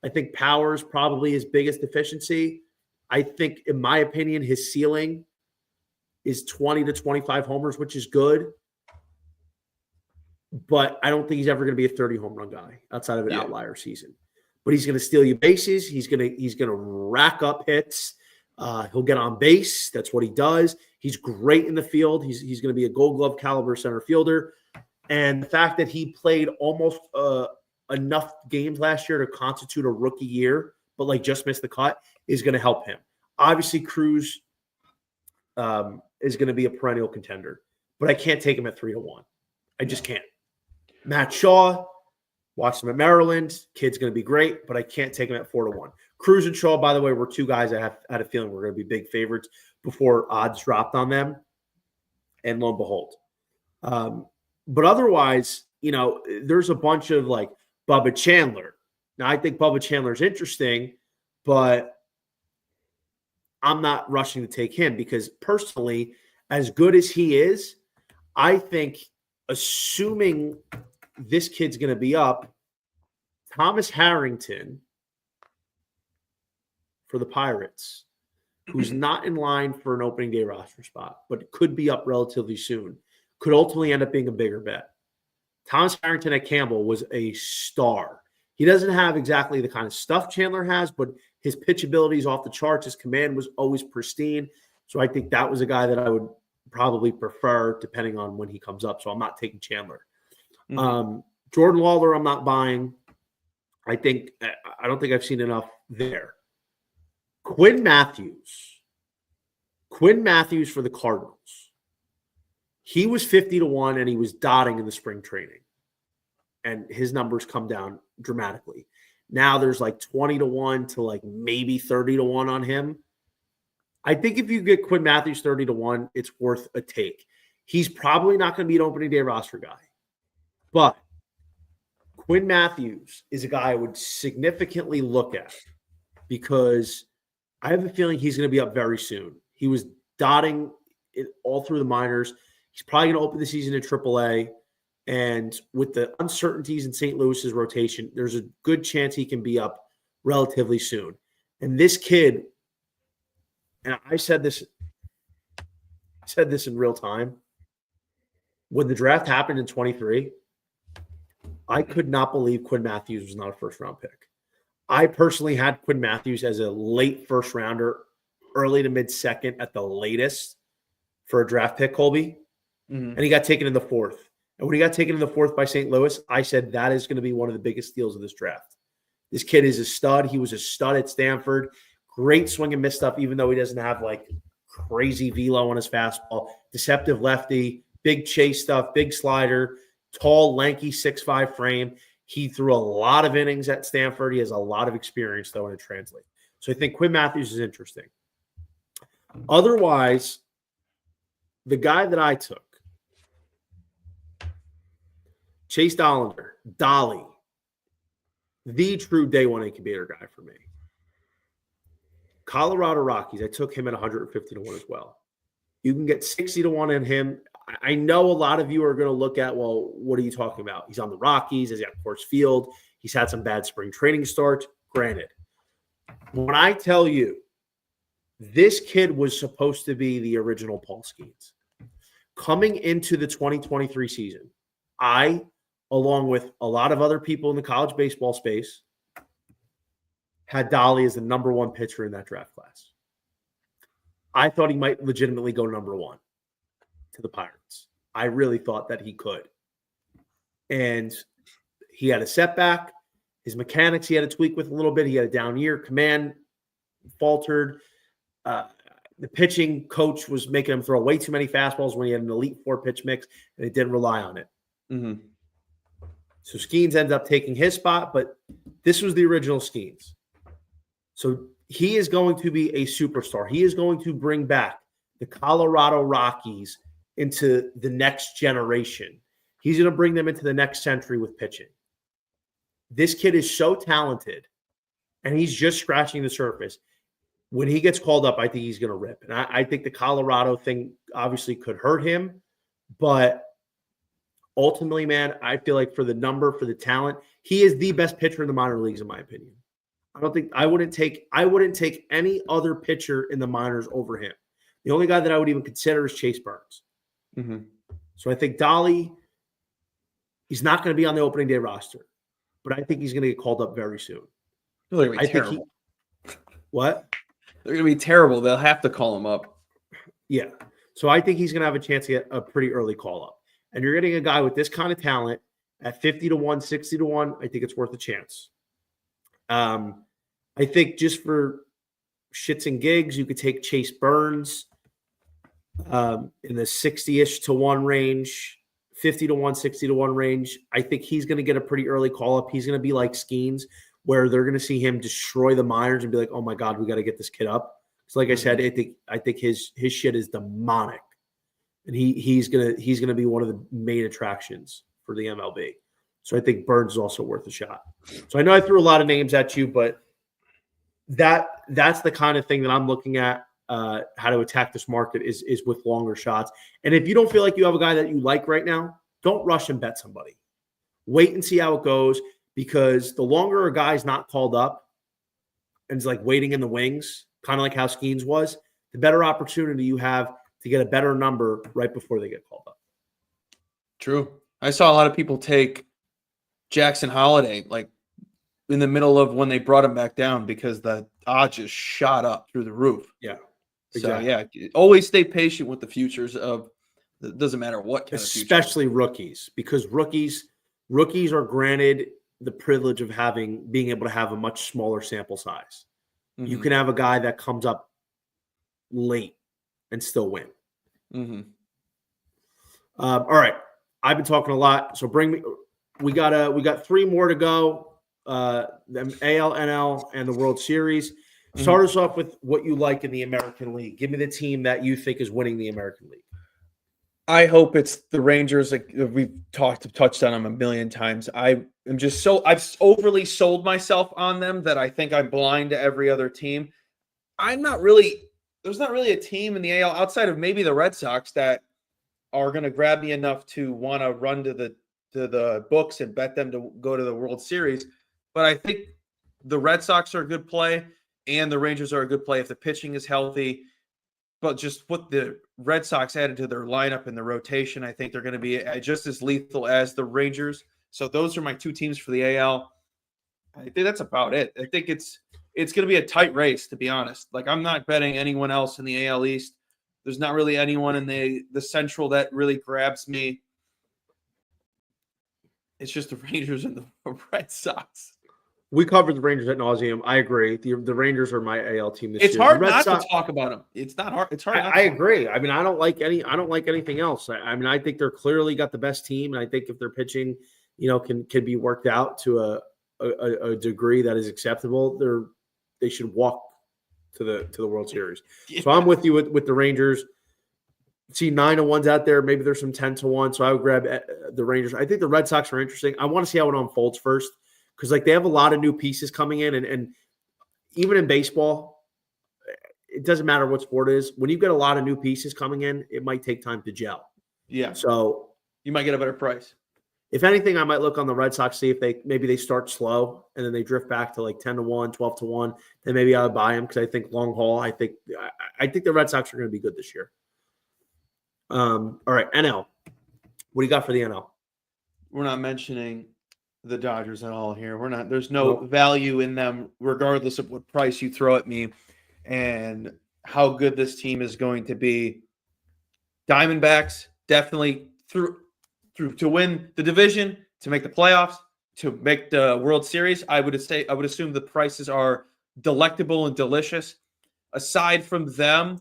I think power is probably his biggest deficiency. I think, in my opinion, his ceiling is 20 to 25 homers, which is good. But I don't think he's ever going to be a 30 home run guy outside of an outlier season. But he's going to steal you bases. He's going to rack up hits. He'll get on base. That's what he does. He's great in the field. He's going to be a Gold Glove caliber center fielder. And the fact that he played almost enough games last year to constitute a rookie year, but just missed the cut, is going to help him. Obviously, Cruz is going to be a perennial contender, but I can't take him at 3-1. I just can't. Matt Shaw, watched him at Maryland. Kid's going to be great, but I can't take him at 4-1. Cruz and Shaw, by the way, were 2 guys I had a feeling were going to be big favorites before odds dropped on them. And lo and behold. But otherwise, there's a bunch of Bubba Chandler. Now, I think Bubba Chandler is interesting, but I'm not rushing to take him because personally, as good as he is, I think assuming this kid's going to be up, Thomas Harrington for the Pirates, who's not in line for an opening day roster spot, but could be up relatively soon, could ultimately end up being a bigger bet. Thomas Harrington at Campbell was a star. He doesn't have exactly the kind of stuff Chandler has, but his pitch ability is off the charts. His command was always pristine. So I think that was a guy that I would probably prefer depending on when he comes up. So I'm not taking Chandler. Mm-hmm. Jordan Lawler, I'm not buying. I don't think I've seen enough there. Quinn Matthews for the Cardinals. He was 50-1 and he was dotting in the spring training. And his numbers come down dramatically. Now there's 20-1 to maybe 30-1 on him. I think if you get Quinn Matthews 30-1, it's worth a take. He's probably not going to be an opening day roster guy. But Quinn Matthews is a guy I would significantly look at because I have a feeling he's going to be up very soon. He was dotting it all through the minors. He's probably going to open the season in AAA. And with the uncertainties in St. Louis's rotation, there's a good chance he can be up relatively soon. And this kid, and I said this in real time, when the draft happened in 23, I could not believe Quinn Matthews was not a first-round pick. I personally had Quinn Matthews as a late first-rounder, early to mid-second at the latest for a draft pick, Colby. Mm-hmm. And he got taken in the 4th. And when he got taken in the 4th by St. Louis, I said that is going to be one of the biggest steals of this draft. This kid is a stud. He was a stud at Stanford. Great swing and miss stuff, even though he doesn't have crazy velo on his fastball. Deceptive lefty, big chase stuff, big slider, tall, lanky 6'5" frame. He threw a lot of innings at Stanford. He has a lot of experience, though, and it translates. So I think Quinn Matthews is interesting. Otherwise, the guy that I took, Chase Dollander, Dolly, the true day one incubator guy for me. Colorado Rockies, I took him at 150-1 as well. You can get 60-1 in him. I know a lot of you are going to look at, well, what are you talking about? He's on the Rockies. He's at Coors Field. He's had some bad spring training starts. Granted, when I tell you This kid was supposed to be the original Paul Skeens. Coming into the 2023 season, I, along with a lot of other people in the college baseball space, had Dolly as the number one pitcher in that draft class. I thought he might legitimately go number one to the Pirates. I really thought that he could. And he had a setback. His mechanics he had to tweak with a little bit. He had a down year. Command faltered. The pitching coach was making him throw way too many fastballs when he had an elite 4-pitch mix, and it didn't rely on it. Mm-hmm. So Skeens ended up taking his spot, but this was the original Skeens. So he is going to be a superstar. He is going to bring back the Colorado Rockies into the next generation. He's going to bring them into the next century with pitching. This kid is so talented, and he's just scratching the surface. When he gets called up, I think he's going to rip. And I think the Colorado thing obviously could hurt him. But ultimately, man, I feel like for the number, for the talent, he is the best pitcher in the minor leagues, in my opinion. I wouldn't take any other pitcher in the minors over him. The only guy that I would even consider is Chase Burns. Mm-hmm. So I think Dolly, he's not going to be on the opening day roster, but I think he's going to get called up very soon. They're going to be terrible. What? They're going to be terrible. They'll have to call him up. Yeah. So I think he's going to have a chance to get a pretty early call up. And you're getting a guy with this kind of talent at 50-1, 60-1. I think it's worth a chance. I think just for shits and gigs, you could take Chase Burns in the 60-ish to 1 range, 50-1, 60-1 range. I think he's going to get a pretty early call up. He's going to be like Skeens, where they're going to see him destroy the minors and be like, "Oh my God, we got to get this kid up." So, like I said, I think his shit is demonic, and he's gonna be one of the main attractions for the MLB. So I think Burns is also worth a shot. So I know I threw a lot of names at you, but that's the kind of thing that I'm looking at. How to attack this market is with longer shots. And if you don't feel like you have a guy that you like right now, don't rush and bet somebody. Wait and see how it goes, because the longer a guy's not called up and is like waiting in the wings, kind of like how Skeens was, the better opportunity you have to get a better number right before they get called up. True. I saw a lot of people take Jackson Holiday like in the middle of when they brought him back down because the odds just shot up through the roof. Yeah. Exactly. So, yeah, always stay patient with the futures of – it doesn't matter what kind of future. Especially rookies, because rookies are granted the privilege of being able to have a much smaller sample size. Mm-hmm. You can have a guy that comes up late and still win. Mm-hmm. All right. I've been talking a lot, so we got 3 more to go. The AL, NL, and the World Series. Start us off with what you like in the American League. Give me the team that you think is winning the American League. I hope it's the Rangers. Like we've touched on them a million times. I've overly sold myself on them that I think I'm blind to every other team. There's not really a team in the AL outside of maybe the Red Sox that are going to grab me enough to want to run to the books and bet them to go to the World Series. But I think the Red Sox are a good play and the Rangers are a good play if the pitching is healthy. But just what the Red Sox added to their lineup and the rotation, I think they're going to be just as lethal as the Rangers. So those are my 2 teams for the AL. I think that's about it. I think it's going to be a tight race, to be honest. Like, I'm not betting anyone else in the AL East. There's not really anyone in the Central that really grabs me. It's just the Rangers and the Red Sox. We covered the Rangers at nauseum. I agree. The Rangers are my AL team this year. It's hard not to talk about them. It's not hard. It's hard. I agree. I mean, I don't like anything else. I mean, I think they're clearly got the best team, and I think if their pitching, can be worked out to a degree that is acceptable, they should walk to the World Series. Yeah. So I'm with you with the Rangers. See 9-1s out there. Maybe there's some 10-1. So I would grab the Rangers. I think the Red Sox are interesting. I want to see how it unfolds first. Because they have a lot of new pieces coming in, and even in baseball, it doesn't matter what sport it is. When you've got a lot of new pieces coming in, it might take time to gel. Yeah. So you might get a better price. If anything, I might look on the Red Sox, see if they start slow and then they drift back to like 10-1, 12-1. Then maybe I would buy them because I think long haul. I think the Red Sox are going to be good this year. All right, NL. What do you got for the NL? We're not mentioning the Dodgers at all here. We're not. There's no value in them, regardless of what price you throw at me, and how good this team is going to be. Diamondbacks definitely through to win the division, to make the playoffs, to make the World Series. I would assume the prices are delectable and delicious. Aside from them,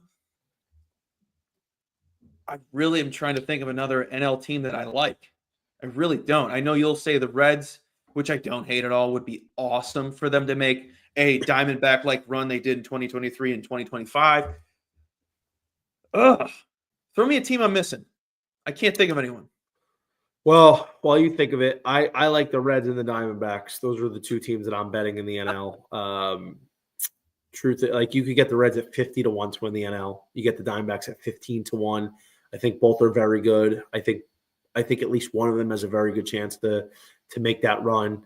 I really am trying to think of another NL team that I like. I really don't. I know you'll say the Reds, which I don't hate at all, would be awesome for them to make a Diamondback-like run they did in 2023 and 2025. Ugh. Throw me a team I'm missing. I can't think of anyone. Well, while you think of it, I like the Reds and the Diamondbacks. Those are the two teams that I'm betting in the NL. Truth, like you could get the Reds at 50-1 to win the NL. You get the Diamondbacks at 15-1. I think both are very good. I think at least one of them has a very good chance to make that run.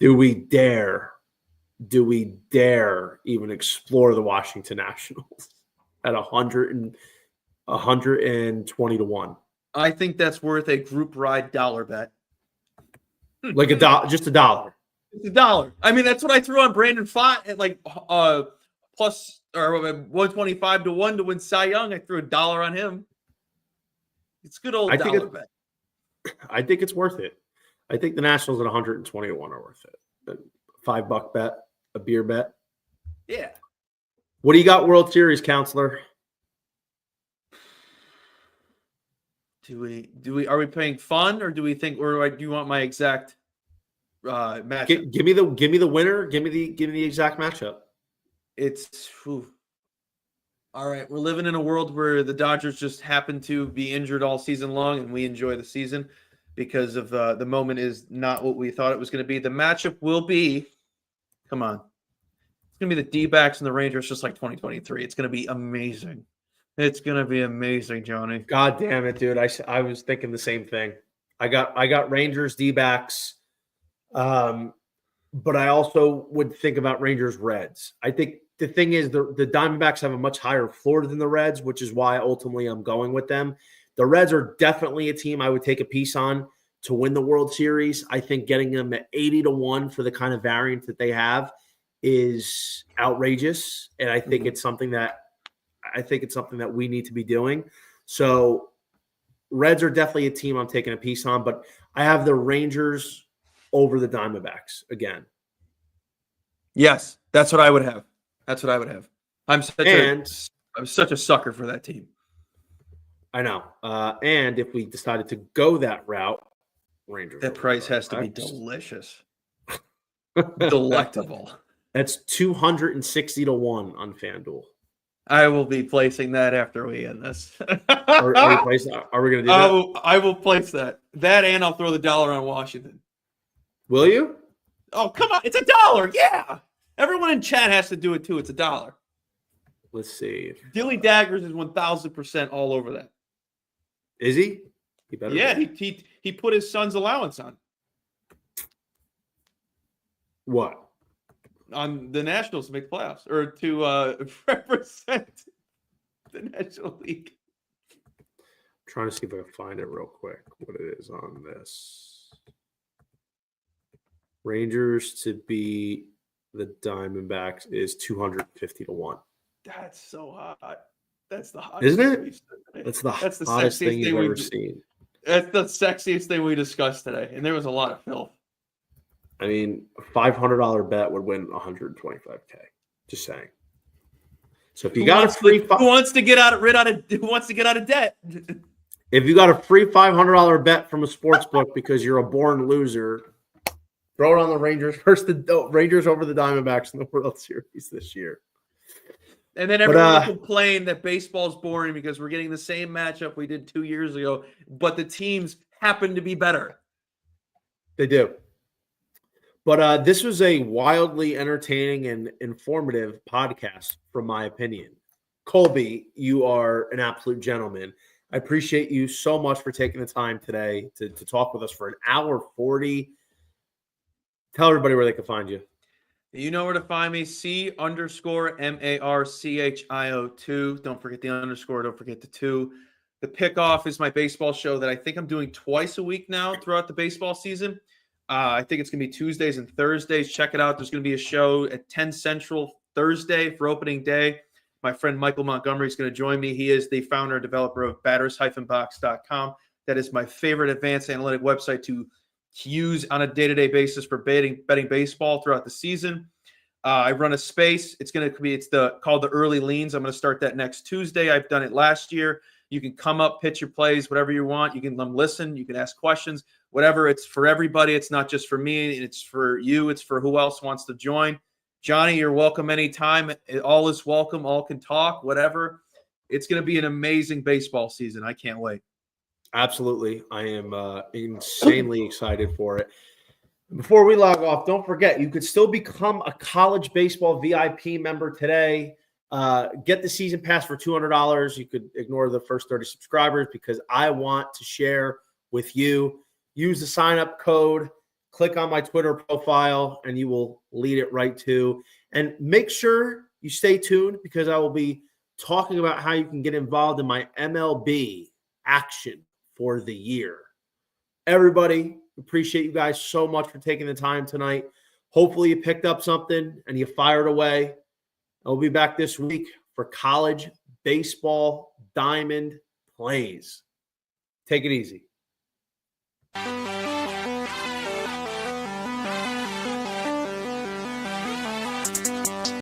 Do we dare even explore the Washington Nationals at 120-1? I think that's worth a group ride dollar bet. Like just $1. It's $1. I mean, that's what I threw on Brandon Pfaadt at like plus or 125-1 to win Cy Young. I threw $1 on him. It's good old dollar bet. I think it's worth it. I think the Nationals at 120-1 are worth it. $5 bet, a beer bet. Yeah. What do you got, World Series, counselor? Are we playing fun, or do we think, or do you want my exact matchup? Give me the winner. Give me the exact matchup. All right. We're living in a world where the Dodgers just happen to be injured all season long, and we enjoy the season because of the moment is not what we thought it was going to be. The matchup will be, come on, it's going to be the D-backs and the Rangers, just like 2023. It's going to be amazing. It's going to be amazing, Johnny. God damn it, dude. I was thinking the same thing. I got Rangers, D-backs, but I also would think about Rangers, Reds. I think the thing is the Diamondbacks have a much higher floor than the Reds, which is why ultimately I'm going with them. The Reds are definitely a team I would take a piece on to win the World Series. I think getting them at 80-1 for the kind of variance that they have is outrageous, and I think it's something that we need to be doing. So Reds are definitely a team I'm taking a piece on, but I have the Rangers over the Diamondbacks again. Yes, that's what I would have. I'm such a sucker for that team. I know. And if we decided to go that route, Rangers. That price has to be delicious. Delectable. That's 260-1 on FanDuel. I will be placing that after we end this. Are we going to do that? I will place that. That, and I'll throw the $1 on Washington. Will you? Oh, come on. It's $1. Yeah. Everyone in chat has to do it too. It's $1. Let's see. Dilly Daggers is 1,000% all over that. Is he? He better. Yeah, he put his son's allowance on. What? On the Nationals to make playoffs, or to represent the National League. I'm trying to see if I can find it real quick, what it is on this. Rangers to beat the Diamondbacks is 250-1. That's so hot. That's the hottest. Isn't it? That's the hottest thing you've ever seen. That's the sexiest thing we discussed today, and there was a lot of filth. I mean, a $500 bet would win $125K. Just saying. So if you got a free, who wants to get out of debt? If you got a free $500 bet from a sports book because you're a born loser, throw it on the Rangers versus the Rangers over the Diamondbacks in the World Series this year. And then everyone complained that baseball is boring because we're getting the same matchup we did 2 years ago, but the teams happen to be better. They do. But this was a wildly entertaining and informative podcast, from my opinion. Colby, you are an absolute gentleman. I appreciate you so much for taking the time today to talk with us for an hour 40. Tell everybody where they can find you. You know where to find me, C_MARCHIO2. Don't forget the underscore. Don't forget the 2. The Pickoff is my baseball show that I think I'm doing twice a week now throughout the baseball season. I think it's going to be Tuesdays and Thursdays. Check it out. There's going to be a show at 10 Central Thursday for opening day. My friend Michael Montgomery is going to join me. He is the founder and developer of batters-box.com. That is my favorite advanced analytic website to use on a day-to-day basis for betting baseball throughout the season. I run a space. It's called the Early Leans. I'm going to start that next Tuesday. I've done it last year. You can come up, pitch your plays, whatever you want. You can listen. You can ask questions, whatever. It's for everybody. It's not just for me. It's for you. It's for who else wants to join. Johnny, you're welcome anytime. All is welcome. All can talk, whatever. It's going to be an amazing baseball season. I can't wait. Absolutely. I am insanely excited for it. Before we log off, don't forget, you could still become a college baseball VIP member today. Get the season pass for $200. You could ignore the first 30 subscribers because I want to share with you. Use the sign-up code. Click on my Twitter profile, and you will lead it right to. And make sure you stay tuned because I will be talking about how you can get involved in my MLB action for the year. Everybody, appreciate you guys so much for taking the time tonight. Hopefully you picked up something and you fired away. I'll be back this week for college baseball diamond plays. Take it easy.